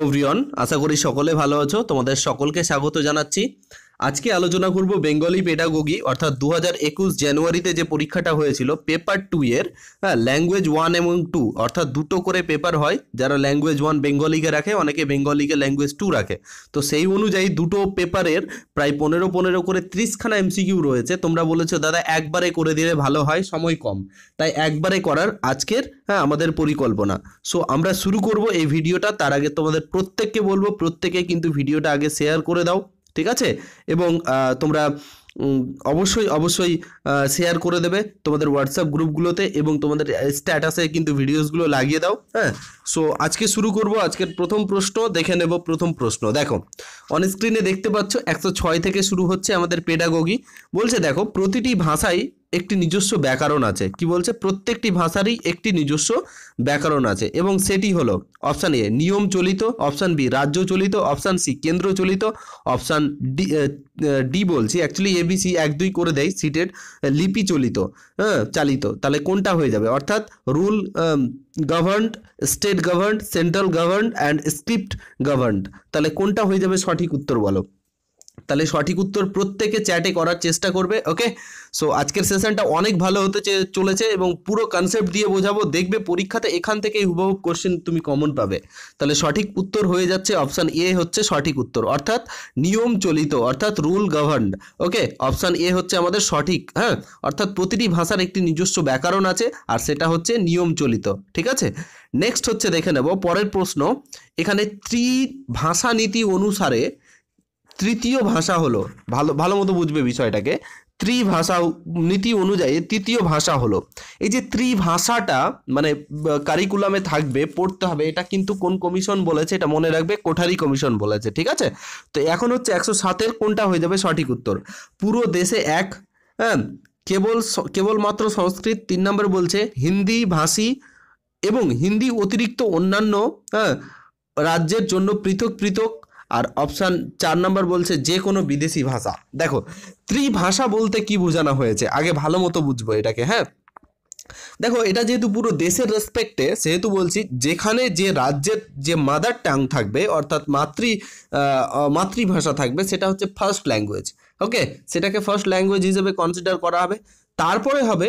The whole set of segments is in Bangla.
এভরিওয়ান, আশা করি সকলে ভালো আছো। তোমাদের সকলকে স্বাগত জানাচ্ছি। আজকে আলোচনা করব বেঙ্গলি পেডাগোগি অর্থাৎ 2021 জানুয়ারিতে যে পরীক্ষাটা হয়েছিল পেপার 2 এর ল্যাঙ্গুয়েজ 1 এবং 2 অর্থাৎ দুটো করে পেপার হয়। যারা ল্যাঙ্গুয়েজ 1 বেঙ্গলিকে রাখে, অনেকে বেঙ্গলিকে ল্যাঙ্গুয়েজ 2 রাখে। তো সেই অনুযায়ী দুটো পেপারের প্রায় 15 করে 30খানা এমসিকিউ রয়েছে। তোমরা বলেছো দাদা একবারে করে দিলে ভালো হয়, সময় কম, তাই একবারে করার আজকের আমাদের পরিকল্পনা। সো আমরা শুরু করব এই ভিডিওটা। তার আগে তোমাদের প্রত্যেককে বলবো, প্রত্যেকে কিন্তু ভিডিওটা আগে শেয়ার করে দাও, ঠিক আছে? এবং তোমরা অবশ্যই শেয়ার করে দেবে তোমাদের হোয়াটসঅ্যাপ গ্রুপগুলোতে এবং তোমাদের স্ট্যাটাসে কিন্তু ভিডিওসগুলো লাগিয়ে দাও। হ্যাঁ, সো আজকে শুরু করব। আজকের প্রথম প্রশ্ন দেখে নেব। প্রথম প্রশ্ন দেখো, অন স্ক্রিনে দেখতে পাচ্ছ 106 থেকে শুরু হচ্ছে আমাদের পেডাগোগি। বলছে দেখো, প্রতিটি ভাষায় একটি নিজস্ব ব্যাকরণ আছে। কি বলছে? প্রত্যেকটি ভাষারই একটি নিজস্ব ব্যাকরণ আছে এবং সেটি হলো অপশান এ নিয়ম চলিত, অপশান বি রাজ্য চলিত, অপশান সি কেন্দ্র চলিত, অপশান ডি বলছি অ্যাকচুয়ালি এবিসি 1-2 করে দেয় সিটেড লিপি চলিত, চালিত। তাহলে কোনটা হয়ে যাবে? অর্থাৎ rule governed, state governed, central governed and script governed. তাহলে কোনটা হয়ে যাবে সঠিক উত্তর বলো? তাহলে সঠিক উত্তর প্রত্যেকে চ্যাটে করার চেষ্টা করবে। ওকে, সো আজকের সেশনটা অনেক ভালো হতে চলেছে এবং পুরো কনসেপ্ট দিয়ে বোঝাবো। দেখবে পরীক্ষাতে এখান থেকেই হুবহু কোশ্চেন তুমি কমন পাবে। তাহলে সঠিক উত্তর হয়ে যাচ্ছে অপশান এ হচ্ছে সঠিক উত্তর, অর্থাৎ নিয়ম চলিত, অর্থাৎ rule governed. Okay, option A হচ্ছে আমাদের সঠিক। হ্যাঁ, অর্থাৎ প্রতিটি ভাষার একটি নিজস্ব ব্যাকরণ আছে আর সেটা হচ্ছে নিয়ম চলিত। ঠিক আছে, নেক্সট হচ্ছে দেখে নেব পরের প্রশ্ন। এখানে ত্রিভাষা নীতি অনুসারে তৃতীয় ভাষা হলো, ভালো মতো বুঝবে বিষয়টাকে। ত্রিভাষা নীতি অনুযায়ী তৃতীয় ভাষা হলো, এই যে ত্রিভাষাটা মানে কারিকুলামে থাকবে, পড়তে হবে, এটা কিন্তু কোন কমিশন বলেছে এটা মনে রাখবে, কোঠারি কমিশন বলেছে। ঠিক আছে, তো এখন হচ্ছে 107-এর কোনটা হয়ে যাবে সঠিক উত্তর? পুরো দেশে এক, হ্যাঁ, কেবলমাত্র সংস্কৃত। 3 নম্বর বলছে হিন্দি ভাষী এবং হিন্দি অতিরিক্ত অন্যান্য রাজ্যের জন্য পৃথক পৃথক। আর অপশান 4 নম্বর বলছে যে কোনো বিদেশি ভাষা। দেখো, ত্রিভাষা বলতে কি বোঝানো হয়েছে আগে ভালো মতো বুঝবো এটাকে। হ্যাঁ, দেখো, এটা যেহেতু পুরো দেশের রেসপেক্টে, সেহেতু বলছি যেখানে যে রাজ্যের যে মাদার টাং থাকবে অর্থাৎ মাতৃভাষা থাকবে সেটা হচ্ছে ফার্স্ট ল্যাঙ্গুয়েজ। ওকে, সেটাকে ফার্স্ট ল্যাঙ্গুয়েজ হিসেবে কনসিডার করা হবে। তারপরে হবে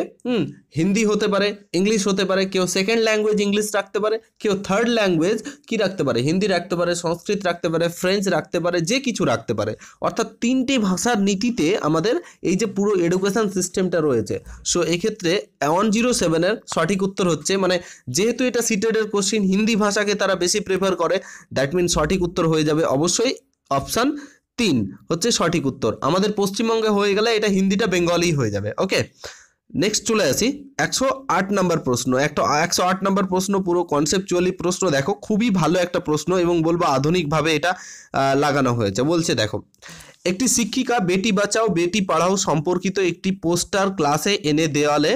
হিন্দি হতে পারে, ইংলিশ হতে পারে, কেউ সেকেন্ড ল্যাঙ্গুয়েজ ইংলিশ রাখতে পারে, কেউ থার্ড ল্যাঙ্গুয়েজ কি রাখতে পারে, হিন্দি রাখতে পারে, সংস্কৃত রাখতে পারে, ফ্রেঞ্চ রাখতে পারে, যে কিছু রাখতে পারে। অর্থাৎ 3টি ভাষার নীতিতে আমাদের এই যে পুরো এডুকেশন সিস্টেমটা রয়েছে। সো এক্ষেত্রে 107-এর সঠিক উত্তর হচ্ছে, মানে যেহেতু এটা সিটেডের কোশ্চিন, হিন্দি ভাষাকে তারা বেশি প্রেফার করে, দ্যাট মিন সঠিক উত্তর হয়ে যাবে অবশ্যই অপশান 3 হচ্ছে সঠিক উত্তর। আমাদের পশ্চিমবঙ্গে হয়ে গেলে এটা হিন্দিটা বেঙ্গলি হয়ে যাবে। ওকে, নেক্সট চলে আসি 108 নম্বর প্রশ্ন। 108 নম্বর প্রশ্ন পুরো কনসেপচুয়ালি প্রশ্ন। দেখো, খুবই ভালো একটা প্রশ্ন এবং বলবো আধুনিকভাবে এটা লাগানো হয়েছে। বলছে দেখো, একটি শিক্ষিকা বেটি বাঁচাও বেটি পড়াও সম্পর্কিত একটি পোস্টার ক্লাসে এনে দেওয়ালে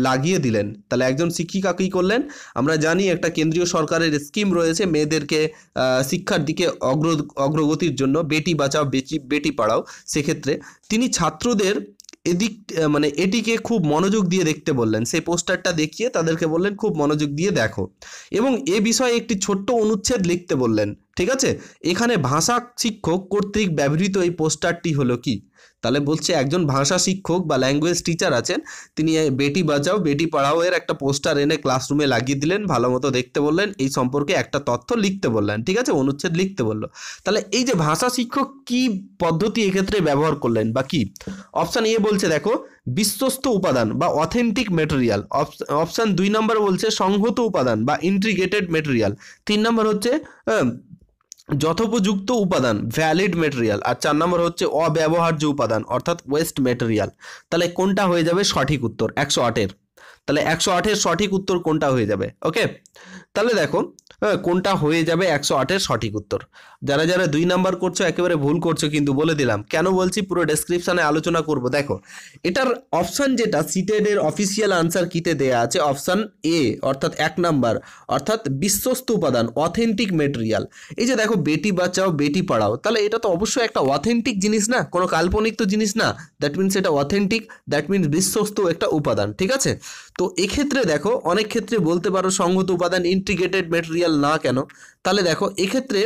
লাগিয়ে দিলেন। তাহলে একজন শিক্ষিকা কী করলেন? আমরা জানি একটা কেন্দ্রীয় সরকারের স্কিম রয়েছে মেয়েদেরকে শিক্ষার দিকে অগ্রগতির জন্য, বেটি বাঁচাও বেটি পড়াও। সেক্ষেত্রে তিনি ছাত্রদের এটিকে খুব মনোযোগ দিয়ে দেখতে বললেন। সেই পোস্টারটা দেখিয়ে তাদেরকে বললেন খুব মনোযোগ দিয়ে দেখো এবং এ বিষয়ে একটি ছোট্ট অনুচ্ছেদ লিখতে বললেন। ঠিক আছে, এখানে ভাষা শিক্ষক কর্তৃক ব্যবহৃত এই পোস্টারটি হলো কি? তাহলে বলছে একজন ভাষা শিক্ষক বা ল্যাঙ্গুয়েজ টিচার আছেন, তিনি বেটি বাঁচাও বেটি পড়াও এর একটা পোস্টার এনে ক্লাসরুমে লাগিয়ে দিলেন, ভালো মতো দেখতে বললেন, এই সম্পর্কে একটা তথ্য লিখতে বললেন। ঠিক আছে, অনুচ্ছেদ লিখতে বললো। তাহলে এই যে ভাষা শিক্ষক কি পদ্ধতি এক্ষেত্রে ব্যবহার করলেন বা কি? অপশান এ বলছে দেখো বিশ্বস্ত উপাদান বা অথেন্টিক মেটেরিয়াল, অপশান 2 নম্বর বলছে সংহত উপাদান বা ইন্টিগ্রেটেড মেটেরিয়াল, 3 নম্বর হচ্ছে যথোপযুক্ত উপাদান ভ্যালিড মেটেরিয়াল, আর 4 নম্বর হচ্ছে অব্যবহার্য উপাদান অর্থাৎ ওয়েস্ট মেটেরিয়াল। তাহলে কোনটা হয়ে যাবে সঠিক উত্তর 108-এর? তাহলে 108-এর সঠিক উত্তর কোনটা হয়ে যাবে? ওকে, তাহলে দেখো কোনটা হয়ে যাবে 108-এর সঠিক উত্তর। যারা যারা 2 নাম্বার করছো একেবারে ভুল করছো, কিন্তু বলে দিলাম কেন বলছি, পুরো ডেসক্রিপশানে আলোচনা করব। দেখো, এটার অপশান যেটা সিটেডের অফিসিয়াল আনসার কিতে দেয়া আছে অপশান এ, অর্থাৎ 1 নাম্বার, অর্থাৎ বিশ্বস্ত উপাদান অথেন্টিক মেটেরিয়াল। এই যে দেখো বেটি বাঁচাও বেটি পড়াও, তাহলে এটা তো অবশ্যই একটা অথেন্টিক জিনিস না, কোনো কাল্পনিক তো জিনিস না। দ্যাট মিনস এটা অথেন্টিক, দ্যাট মিনস বিশ্বস্ত একটা উপাদান। ঠিক আছে, তো এক্ষেত্রে দেখো অনেক ক্ষেত্রে বলতে পারো সংহত উপাদান ইন্টিগ্রেটেড মেটেরিয়াল না কেন? তাহলে দেখো এক্ষেত্রে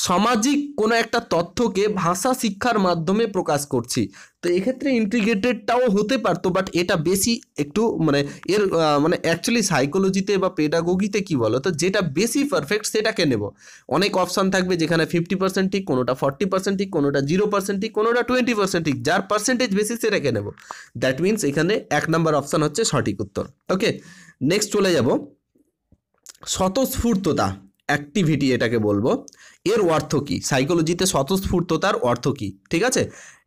সামাজিক কোনো একটা তথ্যকে ভাষা শিক্ষার মাধ্যমে প্রকাশ করছি, তো এক্ষেত্রে ইন্টিগ্রেটেডটাও হতে পারতো, বাট এটা বেশি একটু মানে এর মানে অ্যাকচুয়ালি সাইকোলজিতে বা পেডাগোগিতে কি বলো তো, যেটা বেশি পারফেক্ট সেটাকে নেব। অনেক অপশান থাকবে যেখানে 50% ঠিক, কোনোটা 40% ঠিক, কোনোটা 0% ঠিক, কোনোটা 20% ঠিক, যার পার্সেন্টেজ বেশি সেটাকে নেব। দ্যাট মিনস এখানে 1 নম্বর অপশান হচ্ছে সঠিক উত্তর। ওকে, নেক্সট চলে যাব স্বতঃস্ফূর্ততা, অ্যাক্টিভিটি এটাকে বলবো, এর অর্থ কি? সাইকোলজিতে স্বতঃস্ফূর্ততার অর্থ কি? ঠিক আছে,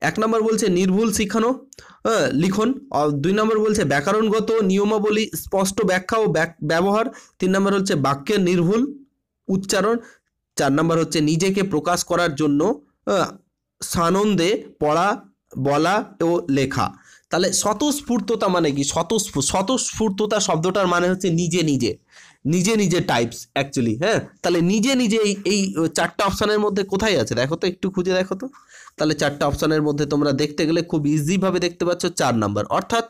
1 নম্বর বলছে নির্ভুল শিখানো লিখন, 2 নম্বর বলছে ব্যাকরণগত নিয়মাবলী স্পষ্ট ব্যাখ্যা ও ব্যবহার, 3 নম্বর হচ্ছে বাক্যের নির্ভুল উচ্চারণ, 4 নম্বর হচ্ছে নিজেকে প্রকাশ করার জন্য সানন্দে পড়া বলা ও লেখা। তাহলে স্বতঃস্ফূর্ততা মানে কি? স্বতঃস্ফূর্ততা শব্দটার মানে হচ্ছে নিজে নিজে, নিজে নিজে টাইপস অ্যাকচুয়ালি। হ্যাঁ, তাহলে নিজে নিজে এই 4টা অপশানের মধ্যে কোথায় আছে দেখো তো, একটু খুঁজে দেখো তো। তাহলে 4টা অপশানের মধ্যে তোমরা দেখতে গেলে খুব ইজিভাবে দেখতে পাচ্ছ 4 নাম্বার, অর্থাৎ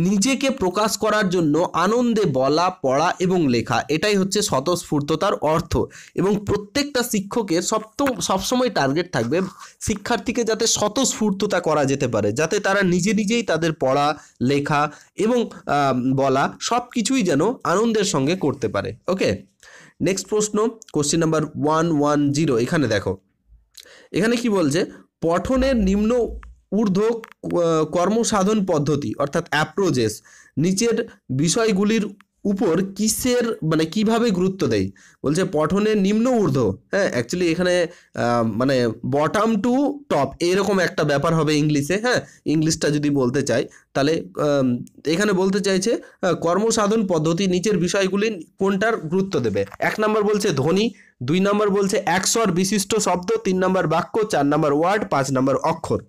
নিজেকে প্রকাশ করার জন্য আনন্দে বলা পড়া এবং লেখা, এটাই হচ্ছে স্বতঃস্ফূর্ততার অর্থ। এবং প্রত্যেকটা শিক্ষকের সবসময় টার্গেট থাকবে শিক্ষার্থীকে যাতে স্বতঃস্ফূর্ততা করা যেতে পারে, যাতে তারা নিজে নিজেই তাদের পড়া লেখা এবং বলা সব কিছুই যেন আনন্দের সঙ্গে করতে পারে। ওকে, নেক্সট প্রশ্ন, কোশ্চেন নাম্বার 110। এখানে দেখো, এখানে কি বলছে, পঠনের নিম্ন ঊর্ধ্ব কর্মসাধন পদ্ধতি অর্থাৎ অ্যাপ্রোচেস নিচের বিষয়গুলির উপর কিসের মানে কিভাবে গুরুত্ব দেয়? বলছে পঠনের নিম্ন ঊর্ধ্ব, হ্যাঁ অ্যাকচুয়ালি এখানে মানে বটম টু টপ এরকম একটা ব্যাপার হবে ইংলিশে। হ্যাঁ, ইংলিশটা যদি বলতে চাই তাহলে এখানে বলতে চাইছে কর্মসাধন পদ্ধতি নিচের বিষয়গুলি কোনটার গুরুত্ব দেবে? 1 নম্বর বলছে ধ্বনি, 2 নম্বর বলছে একস্বর বিশিষ্ট শব্দ, 3 নম্বর বাক্য, 4 নম্বর ওয়ার্ড, 5 নম্বর অক্ষর।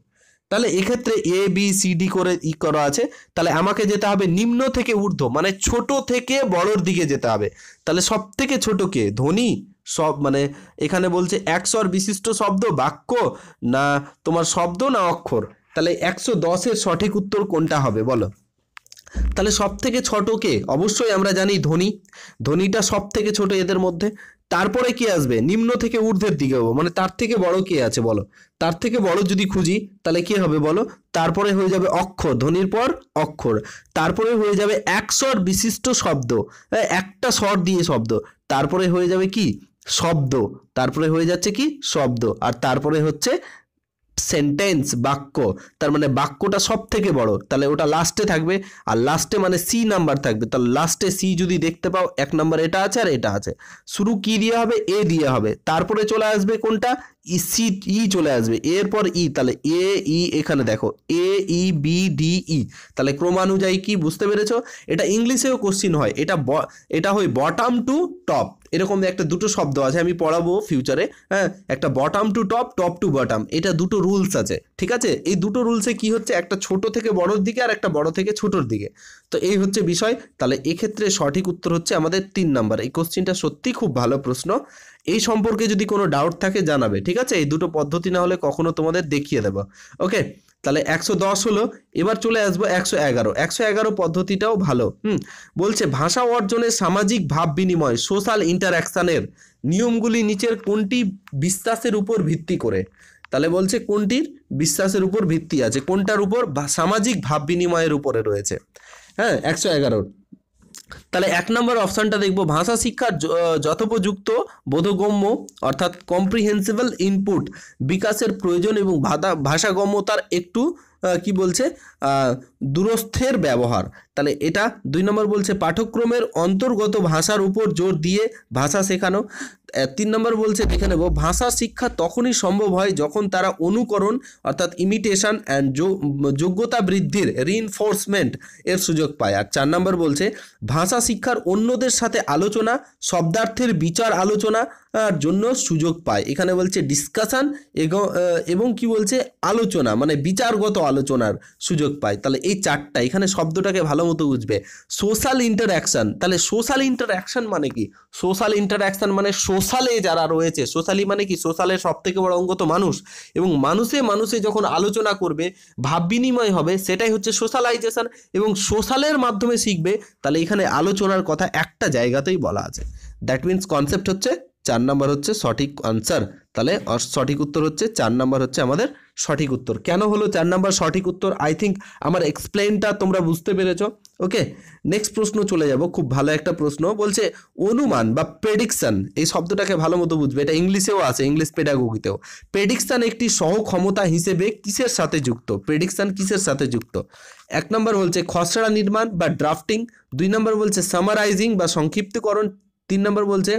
তাহলে এক্ষেত্রে ABCD করে করা আছে, তাহলে আমাকে যেতে হবে নিম্ন থেকে ঊর্ধ্ব, মানে ছোট থেকে বড়র দিকে যেতে হবে। তাহলে সব থেকে ছোট কে? ধ্বনি, সব মানে এখানে বলছে একস্বর বিশিষ্ট শব্দ, বাক্য না তোমার শব্দ না অক্ষর। তাহলে 110-এর সঠিক উত্তর কোনটা হবে বলো? তাহলে সব থেকে ছোট কে? অবশ্যই আমরা জানি ধ্বনি, ধ্বনিটা সব থেকে ছোট এদের মধ্যে। তারপরে কি আসবে? নিম্ন থেকে ঊর্ধ্বের দিকে হবো, মানে তার থেকে বড় কে আছে বলো? তার থেকে বড় যদি খুঁজি তাহলে কি হবে বলো? তারপরে হয়ে যাবে অক্ষর, ধ্বনির পর অক্ষর, তারপরে হয়ে যাবে একস্বর বিশিষ্ট শব্দ, একটা স্বর দিয়ে শব্দ, তারপরে হয়ে যাবে কি? শব্দ, তারপরে হয়ে যাচ্ছে কি? শব্দ, আর তারপরে হচ্ছে সেন্টেন্স, বাক্য। তার মানে বাক্যটা সব থেকে বড়, তাহলে ওটা লাস্টে থাকবে, আর লাস্টে মানে সি নাম্বার থাকবে। তাহলে লাস্টে সি যদি দেখতে পাও 1 নাম্বার এটা আছে আর এটা আছে, শুরু কি দিয়ে হবে? এ দিয়ে হবে, তারপরে চলে আসবে কোনটা? ই চলে আসবে, এরপর ই, তাহলে এ ই, এখানে দেখো AEBDE, তাহলে ক্রমানুযায়ী কি? বুঝতে পেরেছো? এটা ইংলিশেও কোশ্চিন হয়, এটা হয় বটম টু টপ, এরকম একটা দুটো শব্দ আছে, আমি পড়াবো ফিউচারে। হ্যাঁ, একটা bottom to top, top to bottom, এটা দুটো রুলস আছে, ঠিক আছে? এই দুটো রুলসে কি হচ্ছে, একটা ছোট থেকে বড়র দিকে আর একটা বড় থেকে ছোটর দিকে, তো এই হচ্ছে বিষয়। তাহলে এক্ষেত্রে সঠিক উত্তর হচ্ছে আমাদের 3 নাম্বার। এই কোশ্চিনটা সত্যি খুব ভালো প্রশ্ন, এই সম্পর্কে যদি কোনো ডাউট থাকে জানাবে, ঠিক আছে? এই দুটো পদ্ধতি না হলে কখনো তোমাদের দেখিয়ে দেবো। ওকে, তাহলে 110 হলো। এবার চলে আসবো 111 পদ্ধতিটাও ভালো। বলছে ভাষা অর্জনের সামাজিক ভাব বিনিময়, সোশ্যাল ইন্টারাকশনের নিয়মগুলি নিচের কোনটি বিশ্বাসের উপর ভিত্তি করে? তাহলে বলছে কোনটির বিশ্বাসের উপর ভিত্তি আছে, কোনটার উপর? সামাজিক ভাব বিনিময়ের উপরে রয়েছে। হ্যাঁ, 111। তাহলে 1 নম্বর অপশানটা দেখবো, ভাষা শিক্ষার যথোপযুক্ত বোধগম্য অর্থাৎ কম্প্রিহেন্সিবল ইনপুট বিকাশের প্রয়োজন এবং ভাষাগম্যতার একটু কি বলছে দূরস্থের ব্যবহার। তাহলে এটা 2 নম্বর বলছে পাঠ্যক্রমের অন্তর্গত ভাষার উপর জোর দিয়ে ভাষা শেখানো। 3 নম্বর বলছে দেখে নেব, ভাষা শিক্ষা তখনই সম্ভব হয় যখন তারা অনুকরণ অর্থাৎ ইমিটেশন অ্যান্ড যোগ্যতা বৃদ্ধির রিইনফোর্সমেন্ট এর সুযোগ পায়। আর 4 নম্বর বলছে ভাষা শিক্ষার অন্যদের সাথে আলোচনা, শব্দার্থের বিচার আলোচনা জন্য সুযোগ পায়। এখানে বলছে ডিসকাশন এবং কি বলছে আলোচনা, মানে বিচারগত আলোচনার সুযোগ পায়। তাহলে এই চারটা এখানে শব্দটাকে ভালো মতো বুঝবে। সোশ্যাল ইন্টারঅ্যাকশন, তাহলে সোশ্যাল ইন্টারঅ্যাকশন মানে কি? সোশ্যাল ইন্টারঅ্যাকশন মানে সোশ্যালে যারা রয়েছে, সোশ্যালি মানে কি? সোশ্যালের সব থেকে বড় অঙ্গ তো মানুষ, এবং মানুষে মানুষে যখন আলোচনা করবে, ভাব বিনিময় হবে, সেটাই হচ্ছে সোশ্যালাইজেশন, এবং সোশ্যালের মাধ্যমে শিখবে। তাহলে এখানে আলোচনার কথা একটা জায়গাতেই বলা আছে। দ্যাট মিনস কনসেপ্ট হচ্ছে 4 নাম্বার হচ্ছে সঠিক আনসার। তাহলে সঠিক উত্তর হচ্ছে 4 নাম্বার হচ্ছে আমাদের সঠিক উত্তর। কেন হলো 4 নাম্বার সঠিক উত্তর? আই থিঙ্ক আমার এক্সপ্লেনটা তোমরা বুঝতে পেরেছো। ওকে, নেক্সট প্রশ্ন চলে যাব। খুব ভালো একটা প্রশ্ন, বলছে অনুমান বা প্রেডিকশন, এই শব্দটাকে ভালো মতো বুঝবে। এটা ইংলিশেও আছে, ইংলিশ পেডাগোগিতেও। প্রেডিকশন একটি সহ ক্ষমতা হিসেবে কিসের সাথে যুক্ত? প্রেডিকশন কিসের সাথে যুক্ত? 1 নম্বর বলছে খসড়া নির্মাণ বা ড্রাফটিং, 2 নম্বর বলছে সামারাইজিং বা সংক্ষিপ্তকরণ, 3 নম্বর বলছে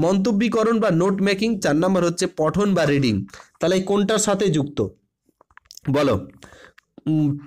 মন্তব্যীকরণ বা নোট মেকিং, 4 নম্বর হচ্ছে পঠন বা রিডিং। তাহলে কোনটার সাথে যুক্ত বলো?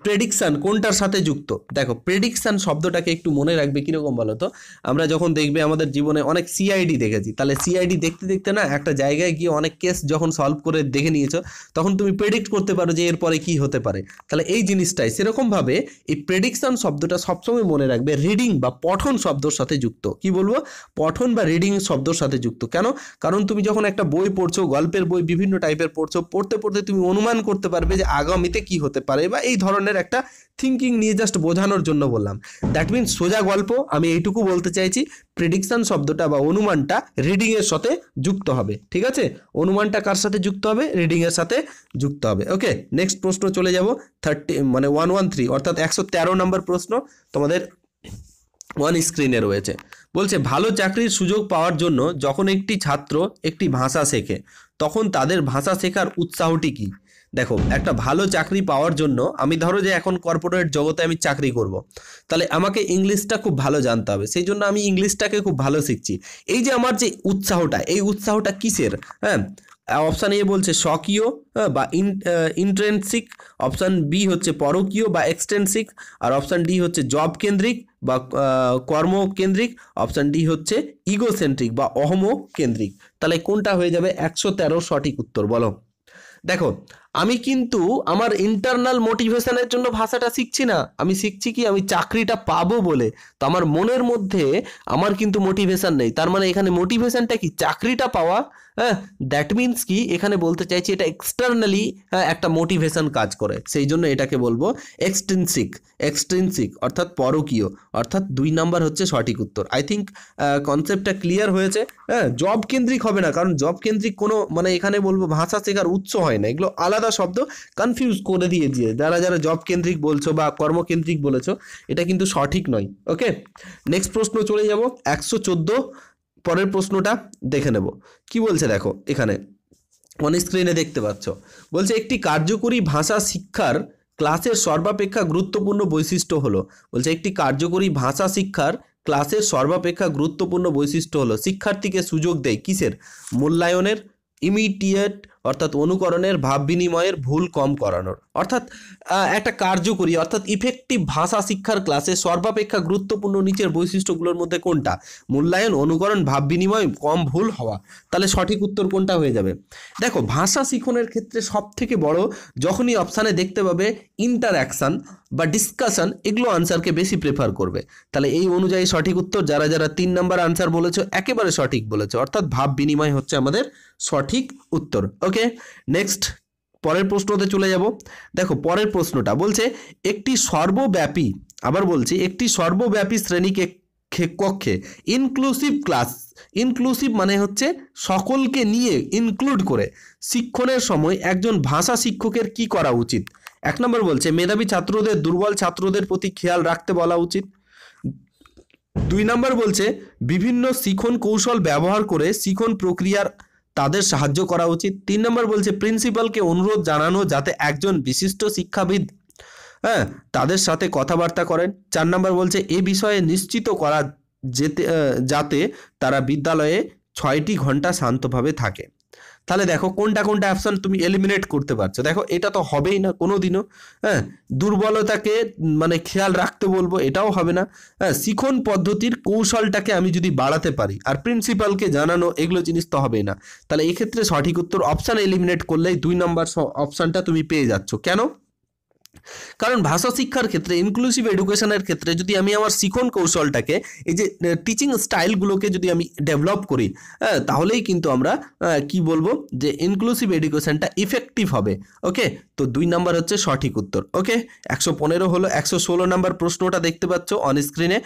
প্রেডিকশন কোনটার সাথে যুক্ত? দেখো, প্রেডিকশন শব্দটাকে একটু মনে রাখবে কিরকম বলো তো? আমরা যখন দেখবে আমাদের জীবনে অনেক সিআইডি দেখেছি, তাহলে সিআইডি দেখতে দেখতে না একটা জায়গায় গিয়ে অনেক কেস যখন সলভ করে দেখে নিয়েছো, তখন তুমি প্রেডিক্ট করতে পারো যে এরপরে কি হতে পারে। তাহলে এই জিনিসটাই সেরকমভাবে এই প্রেডিকশন শব্দটা সবসময় মনে রাখবে রিডিং বা পঠন শব্দর সাথে যুক্ত। কি বলবো? পঠন বা রিডিং শব্দর সাথে যুক্ত। কেন? কারণ তুমি যখন একটা বই পড়ছো, গল্পের বই বিভিন্ন টাইপের পড়ছো, পড়তে পড়তে তুমি অনুমান করতে পারবে যে আগামীতে কি হতে পারে, বা এই ধরনের একটা থিঙ্কিং নিয়ে জাস্ট বোঝানোর জন্য বললাম। দ্যাট মিনস সোজা গল্প, আমি এইটুকু বলতে চাইছি, প্রেডিকশন শব্দটা বা অনুমানটা রিডিং এর সাথে যুক্ত হবে। ঠিক আছে, অনুমানটা কার সাথে যুক্ত হবে? রিডিং এর সাথে যুক্ত হবে। ওকে, নেক্সট প্রশ্ন চলে যাব। 113 অর্থাৎ 113 নম্বর প্রশ্ন তোমাদের ওয়ান স্ক্রিনে রয়েছে। বলছে ভালো চাকরির সুযোগ পাওয়ার জন্য যখন একটি ছাত্র একটি ভাষা শেখে, তখন তাদের ভাষা শেখার উৎসাহটি কি? দেখো, একটা ভালো চাকরি পাওয়ার জন্য, আমি ধরো যে এখন কর্পোরেট জগতে আমি চাকরি করব, তাহলে আমাকে ইংলিশটা খুব ভালো জানতে হবে, সেই জন্য আমি ইংলিশটাকে খুব ভালো শিখছি। এই যে আমার যে উৎসাহটা, এই উৎসাহটা কিসের? হ্যাঁ, অপশান এ বলছে স্বকীয় বা ইন্ট্রেন্সিক, অপশান বি হচ্ছে পরকীয় বা এক্সটেন্সিক, আর অপশান ডি হচ্ছে জব কেন্দ্রিক বা কর্মকেন্দ্রিক, অপশান ডি হচ্ছে ইগোসেন্ট্রিক বা অহম কেন্দ্রিক। তাহলে কোনটা হয়ে যাবে 113 সঠিক উত্তর বলো? দেখো, আমি কিন্তু আমার ইন্টারনাল মোটিভেশনের জন্য ভাষাটা শিখছি না, আমি শিখছি কি আমি চাকরিটা পাবো বলে। তো আমার মনের মধ্যে আমার কিন্তু মোটিভেশন নেই, তার মানে এখানে মোটিভেশনটা কি? চাকরিটা পাওয়া। হ্যাঁ, দ্যাট মিনস কি এখানে বলতে চাইছি এটা এক্সটার্নালি একটা মোটিভেশন কাজ করে, সেই জন্য এটাকে বলবো এক্সট্রিনসিক। এক্সট্রিনসিক অর্থাৎ পরকীয়, অর্থাৎ 2 নাম্বার হচ্ছে সঠিক উত্তর। আই থিঙ্ক কনসেপ্টটা ক্লিয়ার হয়েছে। হ্যাঁ, জব কেন্দ্রিক হবে না, কারণ জব কেন্দ্রিক কোনো মানে এখানে বলবো ভাষা শেখার উৎস হয় না, এগুলো আলাদা শব্দ, কনফিউজ করে দিয়ে যারা যারা জব কেন্দ্রিক বলছো বা কর্মকেন্দ্রিক বলেছো, এটা কিন্তু সঠিক নয়। ওকে, নেক্সট প্রশ্ন চলে যাব। 114 পরের প্রশ্নটা দেখে নেব কি বলছে। দেখো এখানে অন স্ক্রিনে দেখতে পাচ্ছ, বলছে একটি কার্যকরী ভাষা শিক্ষার ক্লাসের সর্বাপেক্ষা গুরুত্বপূর্ণ বৈশিষ্ট্য হলো। বলছে একটি কার্যকরী ভাষা শিক্ষার ক্লাসের সর্বাপেক্ষা গুরুত্বপূর্ণ বৈশিষ্ট্য হলো শিক্ষার্থীকে সুযোগ দেয় কিসের? মূল্যায়নের, ইমিডিয়েট অর্থাৎ অনুকরণের, ভাব বিনিময়ের, ভুল কম করানোর। অর্থাৎ একটা কার্যকরী অর্থাৎ ইফেক্টিভ ভাষা শিক্ষার ক্লাসে সর্বাপেক্ষা গুরুত্বপূর্ণ নিচের বৈশিষ্ট্যগুলোর মধ্যে কোনটা? মূল্যায়ন, অনুকরণ, ভাব বিনিময়, কম ভুল হওয়া। তাহলে সঠিক উত্তর কোনটা হয়ে যাবে? দেখো, ভাষা শিখনের ক্ষেত্রে সব থেকে বড়, যখনই অপশানে দেখতে পাবে ইন্টারঅ্যাকশন বা ডিসকাশন, এগুলো আনসারকে বেশি প্রেফার করবে। তাহলে এই অনুযায়ী সঠিক উত্তর, যারা যারা 3 নাম্বার আনসার বলেছো একেবারে সঠিক বলেছো, অর্থাৎ ভাব বিনিময় হচ্ছে আমাদের সঠিক উত্তর। ওকে, নেক্সট পরের প্রশ্নতে চলে যাব। দেখো পরের প্রশ্নটা বলছে একটি সর্বব্যাপী, আবার বলছি একটি সর্বব্যাপী শ্রেণীকে কক্ষে ইনক্লুসিভ ক্লাস, ইনক্লুসিভ মানে হচ্ছে সকলকে নিয়ে ইনক্লুড করে, শিক্ষণের সময় একজন ভাষা শিক্ষকের কি করা উচিত? 1 নম্বর বলছে মেধাবী ছাত্রদের দুর্বল ছাত্রদের প্রতি খেয়াল রাখতে বলা উচিত। 2 নম্বর বলছে বিভিন্ন শিখন কৌশল ব্যবহার করে শিখন প্রক্রিয়ার তাদের সাহায্য করা উচিত। 3 নম্বর বলছে প্রিন্সিপালকে অনুরোধ জানানো যাতে একজন বিশিষ্ট শিক্ষাবিদ তাদের সাথে কথাবার্তা করেন। 4 নম্বর বলছে এ বিষয়ে নিশ্চিত করা যাতে তারা বিদ্যালয়ে 6টি ঘন্টা শান্তভাবে থাকে। তাহলে দেখো কোনটা কোনটা অপশন তুমি এলিমিনেট করতে পারছো। দেখো এটা তো হবেই না কোনোদিনও। দুর্বলতাকে মানে খেয়াল রাখতে বলবো, এটাও হবে না। শিখন পদ্ধতির কৌশলটাকে আমি যদি বাড়াতে পারি আর প্রিন্সিপালকে জানানো, এগুলো জিনিস তো হবেই না। তাহলে এক্ষেত্রে সঠিক উত্তর অপশান এলিমিনেট করলেই 2 নম্বর অপশানটা তুমি পেয়ে যাচ্ছ। কেন? কারণ ভাষা শিক্ষার ক্ষেত্রে ইনক্লুসিভ এডুকেশনের ক্ষেত্রে যদি আমি আমার শিখন কৌশলটাকে এই যে টিচিং স্টাইলগুলোকে যদি আমি ডেভেলপ করি, তাহলেই কিন্তু আমরা কি বলবো যে ইনক্লুসিভ এডুকেশনটা ইফেক্টিভ হবে। ওকে, তো 2 নাম্বার হচ্ছে সঠিক উত্তর। ওকে, 115 হলো। 116 নাম্বার প্রশ্নটা দেখতে পাচ্ছ অন স্ক্রিনে।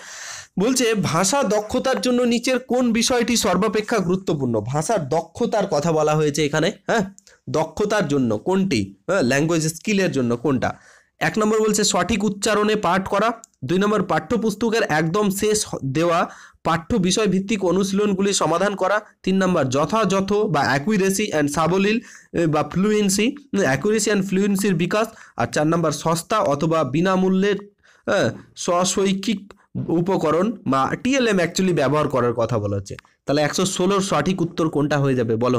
বলছে ভাষা দক্ষতার জন্য নিচের কোন বিষয়টি সর্বাপেক্ষা গুরুত্বপূর্ণ? ভাষার দক্ষতার কথা বলা হয়েছে এখানে। হ্যাঁ, দক্ষতার জন্য কোনটি? ল্যাঙ্গুয়েজ স্কিলের জন্য কোনটা? 1 নম্বর বলছে সঠিক উচ্চারণে পাঠ করা। 2 নম্বর পাঠ্যপুস্তকের একদম শেষ দেওয়া পাঠ্য বিষয় ভিত্তিক অনুশীলনগুলি সমাধান করা। 3 নম্বর যথাযথ বা অ্যাকুরেসি অ্যান্ড সাবলীল বা ফ্লুয়েন্সি, অ্যাকুরেসি অ্যান্ড ফ্লুয়েন্সির বিকাশ। আর 4 নম্বর সস্তা অথবা বিনামূল্যের স্বশৈক্ষিক উপকরণ বা টিএলএম অ্যাকচুয়ালি ব্যবহার করার কথা বলা হচ্ছে। তাহলে 116 সঠিক উত্তর কোনটা হয়ে যাবে বলো?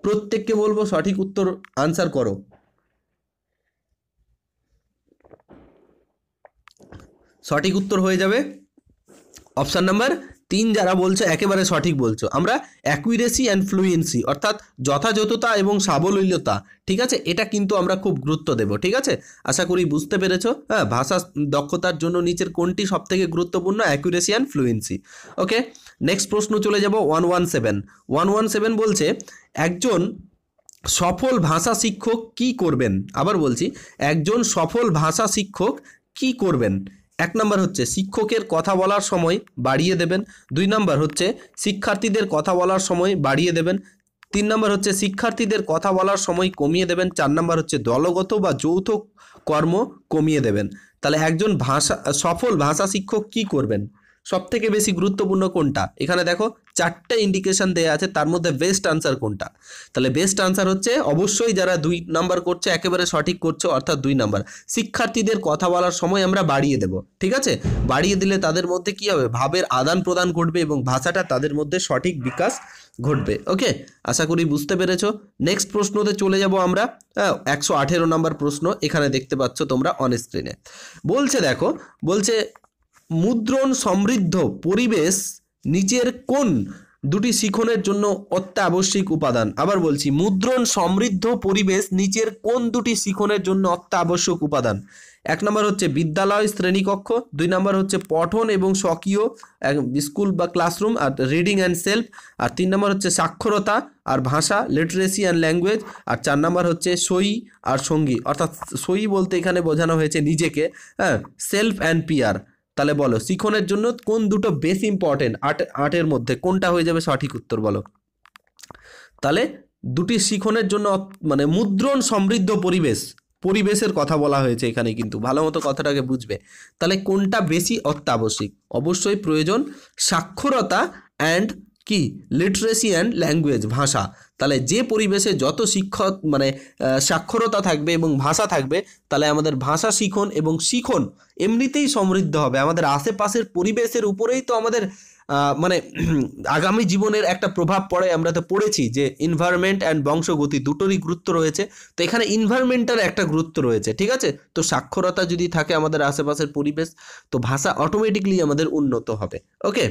প্রত্যেককে বলবো সঠিক উত্তর আনসার করো। সঠিক উত্তর হয়ে যাবে অপশান নাম্বার 3। যারা বলছো একেবারে সঠিক বলছো। আমরা অ্যাকুরেসি অ্যান্ড ফ্লুয়েন্সি অর্থাৎ যথাযথতা এবং সাবলীলতা, ঠিক আছে, এটা কিন্তু আমরা খুব গুরুত্ব দেব। ঠিক আছে, আশা করি বুঝতে পেরেছো। হ্যাঁ, ভাষা দক্ষতার জন্য নিচের কোনটি সব থেকে গুরুত্বপূর্ণ? Accuracy and fluency. Okay, next প্রশ্ন চলে যাব 117 বলছে একজন সফল ভাষা শিক্ষক কি করবেন? আবার বলছি, একজন সফল ভাষা শিক্ষক কি করবেন? 1 নম্বর হচ্ছে শিক্ষকের কথা বলার সময় বাড়িয়ে দেবেন। 2 নম্বর হচ্ছে শিক্ষার্থীদের কথা বলার সময় বাড়িয়ে দেবেন। 3 নম্বর হচ্ছে শিক্ষার্থীদের কথা বলার সময় কমিয়ে দেবেন। 4 নম্বর হচ্ছে দলগত বা যৌথ কর্ম কমিয়ে দেবেন। তাহলে একজন সফল ভাষা শিক্ষক কি করবেন? সব থেকে বেশি গুরুত্বপূর্ণ কোনটা? এখানে দেখো 4টে ইন্ডিকেশন দেওয়া আছে, তার মধ্যে বেস্ট আনসার কোনটা? তাহলে বেস্ট আনসার হচ্ছে অবশ্যই যারা 2 নাম্বার করছে একেবারে সঠিক করছো, অর্থাৎ 2 নাম্বার। শিক্ষার্থীদের কথা বলার সময় আমরা বাড়িয়ে দেব। ঠিক আছে, বাড়িয়ে দিলে তাদের মধ্যে কি হবে? ভাবের আদান প্রদান ঘটবে এবং ভাষাটা তাদের মধ্যে সঠিক বিকাশ ঘটবে। ওকে, আশা করি বুঝতে পেরেছো। নেক্সট প্রশ্নতে চলে যাব আমরা। 118 নাম্বার প্রশ্ন এখানে দেখতে পাচ্ছ তোমরা অন স্ক্রিনে। বলছে দেখো, বলছে মুদ্রণ সমৃদ্ধ পরিবেশ নিচের কোন দুটি শিখনের জন্য অত্যাবশ্যক উপাদান? আবার বলছি, মুদ্রণ সমৃদ্ধ পরিবেশ নিচের কোন দুটি শিখনের জন্য অত্যাবশ্যক উপাদান? 1 নম্বর হচ্ছে বিদ্যালয় শ্রেণীকক্ষ। 2 নম্বর হচ্ছে পঠন এবং স্বকীয় স্কুল বা ক্লাসরুম আর রিডিং অ্যান্ড সেলফ। আর 3 নম্বর হচ্ছে সাক্ষরতা আর ভাষা, লিটারেসি অ্যান্ড ল্যাঙ্গুয়েজ। আর 4 নম্বর হচ্ছে সই আর সঙ্গী, অর্থাৎ সই বলতে এখানে বোঝানো হয়েছে নিজেকে, হ্যাঁ, সেলফ অ্যান্ড পিয়ার। তাহলে বলো শিখনের জন্য কোন দুটো বেশি ইম্পর্টেন্ট? আটের মধ্যে কোনটা হয়ে যাবে সঠিক উত্তর বলো? তাহলে দুটি শিখনের জন্য মানে মুদ্রণ সমৃদ্ধ পরিবেশের কথা বলা হয়েছে এখানে, কিন্তু ভালো মতো কথাটাকে বুঝবে। তাহলে কোনটা বেশি অত্যাবশ্যক? অবশ্যই প্রয়োজন সাক্ষরতা অ্যান্ড কি লিটারেসি অ্যান্ড ল্যাঙ্গুয়েজ, ভাষা। তাহলে যে পরিবেশে যত শিক্ষক মানে সাক্ষরতা থাকবে এবং ভাষা থাকবে, তাহলে আমাদের ভাষা শিখন এবং শিখন এমনিতেই সমৃদ্ধ হবে। আমাদের আশেপাশের পরিবেশের উপরেই তো আমাদের মানে আগামী জীবনের একটা প্রভাব পড়ে। আমরা তো পড়েছি যে এনভায়রনমেন্ট অ্যান্ড বংশগতি দুটোরই গুরুত্ব রয়েছে। তো এখানে এনভায়রনমেন্টার একটা গুরুত্ব রয়েছে। ঠিক আছে, তো সাক্ষরতা যদি থাকে আমাদের আশেপাশের পরিবেশ, তো ভাষা অটোমেটিকলি আমাদের উন্নত হবে। ওকে,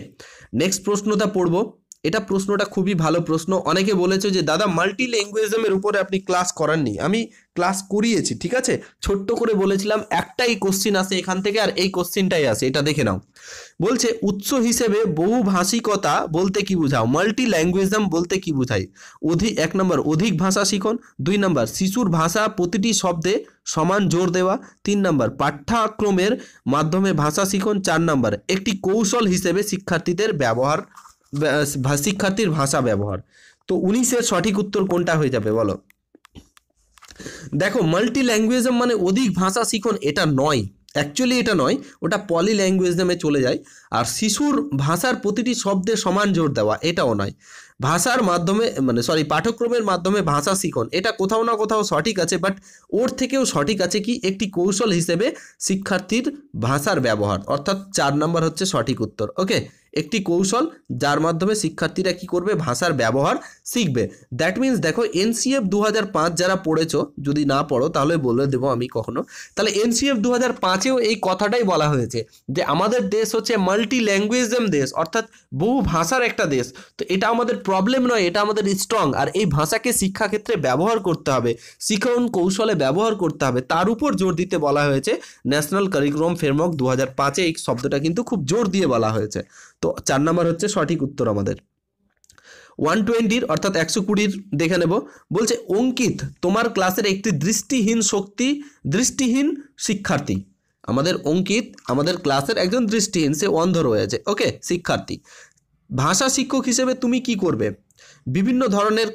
নেক্সট প্রশ্নটা পড়বো। এটা প্রশ্নটা খুবই ভালো প্রশ্ন। অনেকে বলেছে যে দাদা মাল্টি ল্যাঙ্গুয়েজমের উপরে আপনি ক্লাস করাননি। আমি ক্লাস করিয়েছি, ঠিক আছে, ছোট্ট করে বলেছিলাম একটাই কোশ্চিন আসে এখান থেকে, আর এই কোশ্চিনটাই আসে, এটা দেখে নাও। বলছে উৎস হিসেবে বহুভাষিকতা বলতে কি বোঝাও? মাল্টি ল্যাঙ্গুয়েজম বলতে কি বোঝায়? 1 নম্বর অধিক ভাষা শিখন। 2 নম্বর শিশুর ভাষা প্রতিটি শব্দে সমান জোর দেওয়া। 3 নম্বর পাঠ্যক্রমের মাধ্যমে ভাষা শিখন। 4 নম্বর একটি কৌশল হিসেবে শিক্ষার্থীর ভাষা ব্যবহার। তো 19-এর সঠিক উত্তর কোনটা হয়ে যাবে বলো? দেখো মাল্টি ল্যাঙ্গুয়েজম মানে অধিক ভাষা শিখন, এটা নয়, অ্যাকচুয়ালি এটা নয়, ওটা পলি ল্যাঙ্গুয়েজমে চলে যায়। আর শিশুর ভাষার প্রতিটি শব্দে সমান জোর দেওয়া, এটাও নয়। ভাষার মাধ্যমে মানে পাঠ্যক্রমের মাধ্যমে ভাষা শিখন, এটা কোথাও না কোথাও সঠিক আছে, বাট ওর থেকেও সঠিক আছে কি একটি কৌশল হিসেবে শিক্ষার্থীর ভাষার ব্যবহার, অর্থাৎ 4 নম্বর হচ্ছে সঠিক উত্তর। ওকে, একটি কৌশল যার মাধ্যমে শিক্ষার্থীরা কি করবে? ভাষার ব্যবহার শিখবে। দ্যাট মিন্স দেখো এনসিএফ 2005 যারা পড়েছো, যদি না পড়ো তাহলে বলে দেবো আমি কখনো। তাহলে এনসিএফ 2005-এও এই কথাটাই বলা হয়েছে যে আমাদের দেশ হচ্ছে মাল্টি ল্যাঙ্গুয়েজম দেশ, অর্থাৎ বহু ভাষার একটা দেশ। তো এটা আমাদের প্রবলেম নয়, এটা আমাদের স্ট্রং। আর এই ভাষাকে শিক্ষাক্ষেত্রে ব্যবহার করতে হবে, শিক্ষণ কৌশলে ব্যবহার করতে হবে, তার উপর জোর দিতে বলা হয়েছে ন্যাশনাল কারিকুলাম ফ্রেমওয়ার্ক 2005-এ। এই শব্দটা কিন্তু খুব জোর দিয়ে বলা হয়েছে। তো 4 নম্বর হচ্ছে সঠিক উত্তর আমাদের। 120 অর্থাৎ 120 দেখে নেব। বলছে অঙ্কিত তোমার ক্লাসের একটি দৃষ্টিহীন শিক্ষার্থী। আমাদের অঙ্কিত আমাদের ক্লাসের একজন দৃষ্টিহীন, সে অন্ধ রয়েছে, ওকে, শিক্ষার্থী। ভাষা শিক্ষক হিসেবে তুমি কি করবে? বিভিন্ন ধরনের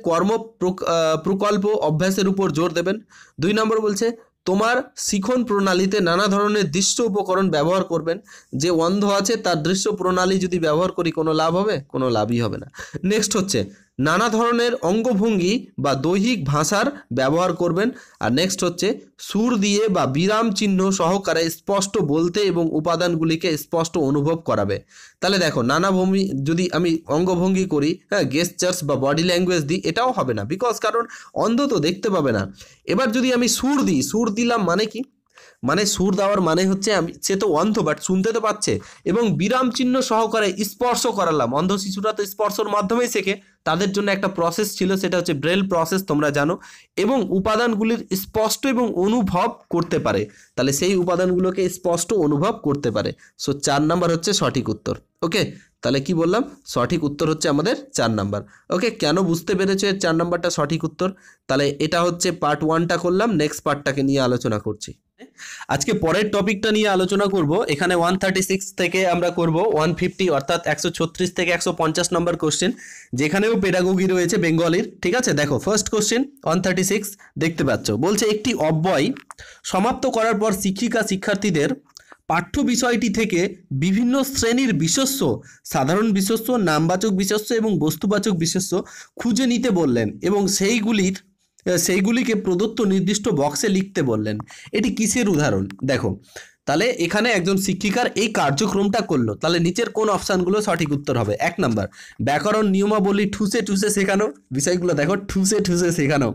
প্রকল্প অভ্যাসের উপর জোর দেবেন। 2 নম্বর বলছে তোমার শিখন প্রণালীতে নানা ধরনের দৃশ্য উপকরণ ব্যবহার করবেন। যে অন্ধ আছে তার দৃশ্য প্রণালী যদি ব্যবহার করি কোনো লাভ হবে? কোনো লাভই হবে না। নেক্সট হচ্ছে নানা ধরনের অঙ্গভঙ্গি বা দৈহিক ভাষার ব্যবহার করবেন। আর নেক্সট হচ্ছে সুর দিয়ে বা বিরাম চিহ্ন সহকারে স্পষ্ট বলতে এবং উপাদানগুলিকে স্পষ্ট অনুভব করাবে। তাহলে দেখো, নানা ভঙ্গি যদি আমি অঙ্গভঙ্গি করি, হ্যাঁ, গেস্টার্স বা বডি ল্যাঙ্গুয়েজ দিই, এটাও হবে না, বিকজ কারণ অন্ধ তো দেখতে পাবে না। এবার যদি আমি সুর দিই, সুর দিলাম মানে কি? মানে সুর দেওয়ার মানে হচ্ছে সে তো অন্ধ বাট শুনতে তো পাচ্ছে, এবং বিরাম চিহ্ন সহকারে স্পর্শ করালাম। অন্ধ শিশুরা তো স্পর্শর মাধ্যমেই শেখে, তাদের জন্য একটা প্রসেস ছিল, সেটা হচ্ছে ব্রেল প্রসেস, তোমরা জানো। এবং উপাদানগুলির স্পষ্ট এবং অনুভব করতে পারে, তাহলে সেই উপাদানগুলোকে স্পষ্ট অনুভব করতে পারে। সো 4 নাম্বার হচ্ছে সঠিক উত্তর। ওকে, তাহলে কি বললাম? সঠিক উত্তর হচ্ছে আমাদের 4 নাম্বার। ওকে, কেন বুঝতে পেরেছো 4 নাম্বারটা সঠিক উত্তর? তাহলে এটা হচ্ছে পার্ট 1টা করলাম, নেক্সট পার্টটাকে নিয়ে আলোচনা করছি। আজকে পরের টপিকটা নিয়ে আলোচনা করব। এখানে 136 থেকে আমরা করব 150 অর্থাৎ 136 থেকে 150 নম্বর কোশ্চেন, যেখানেও পেডাগোগি রয়েছে বেঙ্গলির। ঠিক আছে, দেখো ফার্স্ট কোশ্চেন 136 দেখতে পাচ্ছ। বলছে একটি অব্যয় সমাপ্ত করার পর শিক্ষিকা শিক্ষার্থীদের পাঠ্য বিষয়টি থেকে বিভিন্ন শ্রেণীর বিশেষ্য, সাধারণ বিশেষ্য, নামবাচক বিশেষ্য এবং বস্তুবাচক বিশেষ্য খুঁজে নিতে বললেন এবং সেইগুলিকে প্রদত্ত নির্দিষ্ট বক্সে লিখতে বললেন। এটি কিসের উদাহরণ? দেখো, তাহলে এখানে একজন শিক্ষিকার এই কার্যক্রমটা করলো, তাহলে নিচের কোন অপশানগুলো সঠিক উত্তর হবে? 1 নাম্বার, ব্যাকরণ নিয়মাবলী ঠুসে ঠুসে শেখানো। বিষয়গুলো দেখো, ঠুসে ঠুসে শেখানো,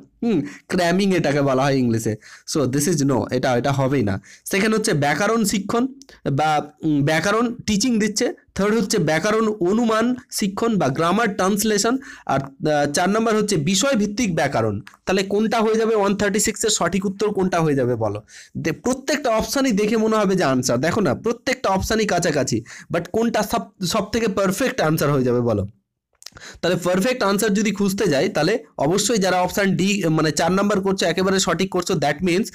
ক্র্যামিং এটাকে বলা হয় ইংলিশে। সো দিস ইজ নো, এটা হবেই না। সেকেন্ড হচ্ছে ব্যাকরণ শিক্ষণ বা ব্যাকরণ টিচিং দিচ্ছে। থার্ড হচ্ছে ব্যাকরণ অনুমান শিক্ষণ বা গ্রামার ট্রান্সলেশন। আর 4 নম্বর হচ্ছে বিষয়ভিত্তিক ব্যাকরণ। তাহলে কোনটা হয়ে যাবে 136-এর সঠিক উত্তর? কোনটা হয়ে যাবে বলো? প্রত্যেকটা অপশানই দেখে মনে হবে যে আনসার, দেখো না, প্রত্যেকটা অপশানই কাছাকাছি, বাট কোনটা সব থেকে পারফেক্ট আনসার হয়ে যাবে বলো? তাহলে পারফেক্ট আনসার যদি খুঁজতে যাই, তাহলে অবশ্যই যারা অপশান ডি মানে 4 নাম্বার করছো একেবারে সঠিক করছো। দ্যাট মিনস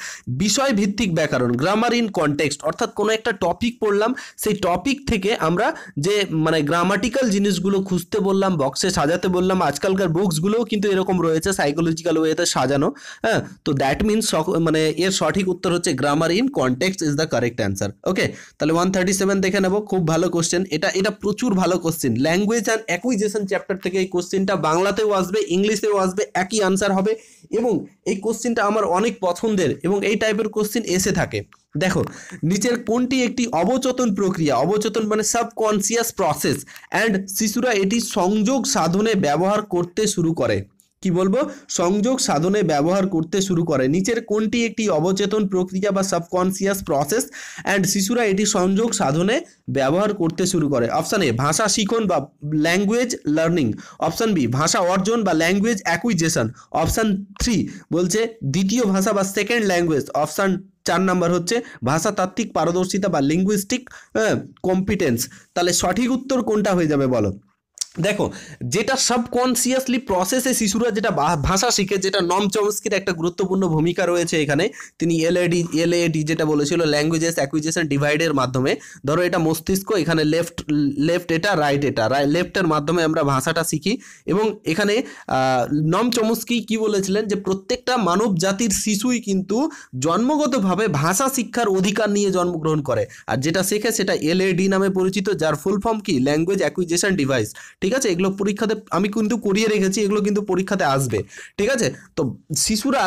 বিষয় ভিত্তিক ব্যাকরণ, গ্রামার ইন কনটেক্সট, অর্থাৎ কোনো একটা টপিক পড়লাম, সেই টপিক থেকে আমরা যে মানে গ্রামাটিক্যাল জিনিসগুলো খুঁজতে বললাম, বক্সে সাজাতে বললাম। আজকালকার বুকসগুলোও কিন্তু এরকম রয়েছে, সাইকোলজিক্যাল ওয়েতে সাজানো। হ্যাঁ, তো দ্যাট মিনস মানে এর সঠিক উত্তর হচ্ছে grammar in context is the correct answer. Okay, তাহলে 137 দেখে নেবো। খুব ভালো কোশ্চেন, এটা প্রচুর ভালো question. Language and acquisition chapter থেকে এই কোশ্চেনটা বাংলাতেও আসবে, ইংলিশেও আসবে, একই আনসার হবে। এবং এই কোশ্চেনটা আমার অনেক পছন্দের, এবং এই টাইপের কোশ্চেন এসে থাকে। দেখো, নিচের কোনটি একটি অবচেতন প্রক্রিয়া? অবচেতন মানে সাবকনসিয়াস প্রসেস, অ্যান্ড শিশুরা এটি সংযোগ সাধনে ব্যবহার করতে শুরু করে। কি বলবো? সংযোগ সাধনে ব্যবহার করতে শুরু করে। নিচের কোনটি একটি অবচেতন প্রক্রিয়া বা সাবকনসিয়াস প্রসেস, অ্যান্ড শিশুরা এটি সংযোগ সাধনে ব্যবহার করতে শুরু করে? অপশান এ ভাষা শিখন বা ল্যাঙ্গুয়েজ লার্নিং। অপশান বি ভাষা অর্জন বা ল্যাঙ্গুয়েজ অ্যাকুইজিশন। অপশান 3 বলছে দ্বিতীয় ভাষা বা সেকেন্ড ল্যাঙ্গুয়েজ। অপশান 4 নাম্বার হচ্ছে ভাষাতাত্ত্বিক পারদর্শিতা বা লিঙ্গুইস্টিক কম্পিটেন্স। তাহলে সঠিক উত্তর কোনটা হয়ে যাবে বলো? দেখো, যেটা সাবকনসিয়াসলি প্রসেসে শিশুরা যেটা ভাষা শিখে, যেটা নম চমস্কির একটা গুরুত্বপূর্ণ ভূমিকা রয়েছে এখানে। তিনি এলএডি যেটা বলেছিল, ল্যাঙ্গুয়েজেস অ্যাকুইজিশন ডিভাইডের মাধ্যমে। ধরো এটা মস্তিষ্ক, এখানে লেফট এটা, রাইট এটা, লেফটের মাধ্যমে আমরা ভাষাটা শিখি। এবং এখানে নম চমস্কি কি বলেছিলেন, যে প্রত্যেকটা মানব জাতির শিশুই কিন্তু জন্মগতভাবে ভাষা শিক্ষার অধিকার নিয়ে জন্মগ্রহণ করে, আর যেটা শেখে সেটা এলএডি নামে পরিচিত, যার ফুল ফর্ম কি? Language acquisition device. ঠিক আছে, এগুলো পরীক্ষাতে আমি কিন্তু করিয়ে রেখেছি, এগুলো কিন্তু পরীক্ষাতে আসবে। ঠিক আছে, তো শিশুরা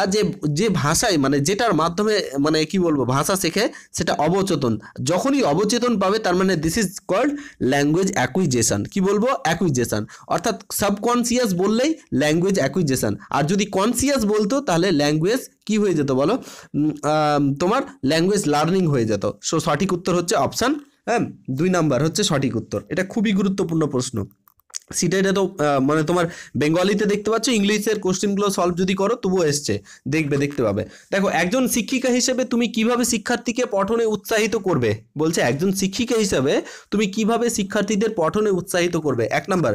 যে ভাষায় মানে যেটার মাধ্যমে মানে কি বলবো ভাষা শেখে, সেটা অবচেতন। যখনই অবচেতন পাবে, তার মানে this is called language acquisition. কি বলবো? অ্যাকুইজিশন। অর্থাৎ সাবকনসিয়াস বললেই ল্যাঙ্গুয়েজ অ্যাকুইজিশন, আর যদি কনসিয়াস বলতো তাহলে ল্যাঙ্গুয়েজ কি হয়ে যেত বলো? তোমার ল্যাঙ্গুয়েজ লার্নিং হয়ে যেত। সো সঠিক উত্তর হচ্ছে অপশান 2 নাম্বার হচ্ছে সঠিক উত্তর। এটা খুবই গুরুত্বপূর্ণ প্রশ্ন। সিটেটে তো মানে তোমার বেঙ্গলিতে দেখতে পাচ্ছ, ইংলিশের কোশ্চেনগুলো সলভ যদি করো তবুও এসছে, দেখতে পাবে। দেখো, একজন শিক্ষিকা হিসেবে তুমি কিভাবে শিক্ষার্থীকে পঠনে উৎসাহিত করবে, বলছে একজন শিক্ষিকা হিসেবে তুমি কিভাবে শিক্ষার্থীদের পঠনে উৎসাহিত করবে। 1 নাম্বার,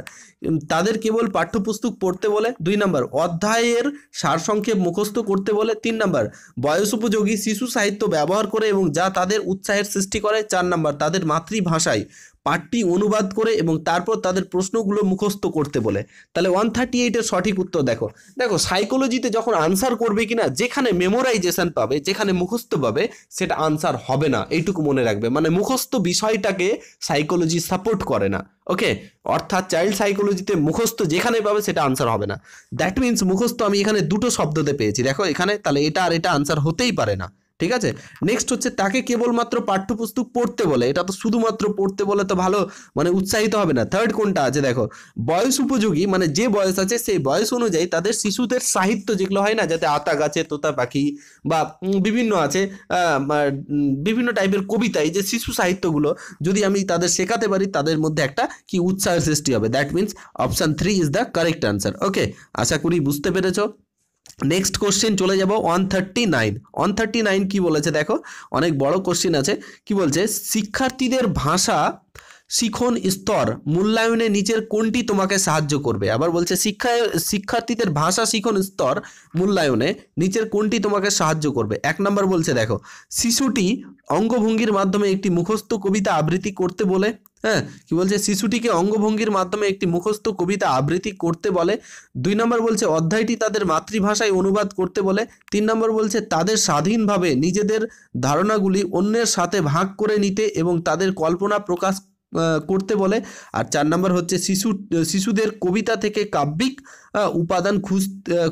তাদের কেবল পাঠ্যপুস্তক পড়তে বলে। 2 নাম্বার, অধ্যায়ের সারসংক্ষেপ মুখস্থ করতে বলে। 3 নাম্বার, বয়স উপযোগী শিশু সাহিত্য ব্যবহার করে এবং যা তাদের উৎসাহের সৃষ্টি করে। 4 নাম্বার, তাদের মাতৃভাষায় পাঠটি অনুবাদ করে এবং তারপর তাদের প্রশ্নগুলো মুখস্থ করতে বলে। তাহলে 138-এর সঠিক উত্তর দেখো। দেখো, সাইকোলজিতে যখন আনসার করবে কিনা, যেখানে মেমোরাইজেশন পাবে, যেখানে মুখস্থ পাবে, সেটা আনসার হবে না, এইটুকু মনে রাখবে। মানে মুখস্থ বিষয়টাকে সাইকোলজি সাপোর্ট করে না। ওকে, অর্থাৎ চাইল্ড সাইকোলজিতে মুখস্থ যেখানে পাবে সেটা আনসার হবে না। দ্যাট মিনস মুখস্থ আমি এখানে দুটো শব্দতে পেয়েছি, দেখো এখানে, তাহলে এটা আর এটা আনসার হতেই পারে না। ঠিক আছে, নেক্সট হচ্ছে তাকে কেবলমাত্র পাঠ্যপুস্তক পড়তে বলে। এটা তো শুধুমাত্র পড়তে বলে তো ভালো মানে উৎসাহিত হবে না। থার্ড কোনটা আছে দেখো, বয়স উপযোগী, মানে যে বয়স আছে সেই বয়স অনুযায়ী তাদের শিশুদের সাহিত্য যেগুলো হয় না, যাতে আতা গাছে তোতা পাখি বা বিভিন্ন আছে বিভিন্ন টাইপের কবিতা, এই যে শিশু সাহিত্যগুলো যদি আমি তাদের শেখাতে পারি, তাদের মধ্যে একটা কি উৎসাহের সৃষ্টি হবে। That means option 3 is the correct answer. Okay, আশা করি বুঝতে পেরেছো। নেক্সট কোশ্চেন চলে যাব 139 কি বলেছে দেখো, অনেক বড় কোশ্চেন আছে। কি বলছে, শিক্ষার্থীদের ভাষা শিখন স্তর মূল্যায়নে নিচের কোনটি তোমাকে সাহায্য করবে। আবার বলছে শিক্ষার্থীদের ভাষা শিখন স্তর মূল্যায়নে নিচের কোনটি তোমাকে সাহায্য করবে। 1 নম্বর বলছে দেখো, শিশুটি অঙ্গভঙ্গির মাধ্যমে একটি মুখস্থ কবিতা আবৃত্তি করতে বলে। হ্যাঁ, কি বলছে, শিশুটিকে অঙ্গভঙ্গির মাধ্যমে একটি মুখস্থ কবিতা আবৃত্তি করতে বলে। 2 নম্বর বলছে অধ্যায়টি তাদের মাতৃভাষায় অনুবাদ করতে বলে। 3 নম্বর বলছে তাদের স্বাধীনভাবে নিজেদের ধারণাগুলি অন্যের সাথে ভাগ করে নিতে এবং তাদের কল্পনা প্রকাশ করতে বলে। আর 4 নম্বর হচ্ছে শিশুদের কবিতা থেকে কাব্যিক উপাদান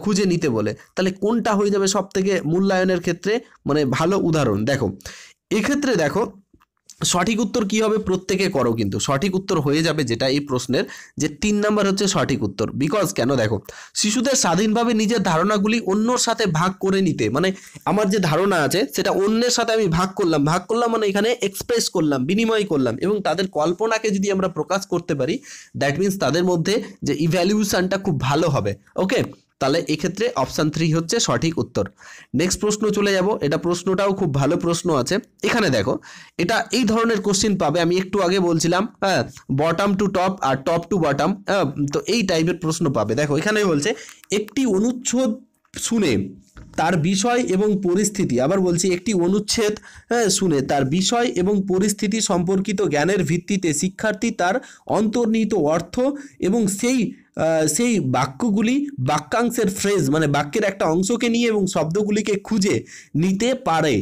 খুঁজে নিতে বলে। তাহলে কোনটা হয়ে যাবে সব থেকে মূল্যায়নের ক্ষেত্রে মানে ভালো উদাহরণ। দেখো, এক্ষেত্রে দেখো সঠিক উত্তর কি হবে, প্রত্যেকে করো, কিন্তু সঠিক উত্তর হয়ে যাবে যেটা এই প্রশ্নের, যে 3 নাম্বার হচ্ছে সঠিক উত্তর। বিকজ কেন, দেখো, শিশুদের স্বাধীনভাবে নিজের ধারণাগুলি অন্যর সাথে ভাগ করে নিতে, মানে আমার যে ধারণা আছে সেটা অন্যের সাথে আমি ভাগ করলাম মানে এখানে এক্সপ্রেস করলাম, বিনিময় করলাম, এবং তাদের কল্পনাকে যদি আমরা প্রকাশ করতে পারি, দ্যাট মিনস তাদের মধ্যে যে ইভ্যালুয়েশনটা খুব ভালো হবে। ওকে, তাহলে এক্ষেত্রে অপশান 3 হচ্ছে সঠিক উত্তর। নেক্সট প্রশ্ন চলে যাব, এটা প্রশ্নটাও খুব ভালো প্রশ্ন আছে। এখানে দেখো, এটা এই ধরনের কোশ্চেন পাবে, আমি একটু আগে বলছিলাম, হ্যাঁ, বটম টু টপ আর টপ টু বটম, তো এই টাইপের প্রশ্ন পাবে। দেখো, এখানে বলছে একটি অনুচ্ছেদ শুনে তার বিষয় এবং পরিস্থিতি, আবার বলছি একটি অনুচ্ছেদ শুনে তার বিষয় এবং পরিস্থিতি সম্পর্কিত জ্ঞানের ভিত্তিতে শিক্ষার্থী তার অন্তর্নিহিত অর্থ এবং সেই বাক্যগুলি, বাক্যাংশের ফ্রেজ মানে বাক্যের একটা অংশকে নিয়ে এবং শব্দগুলিকে খুঁজে নিতে পারে,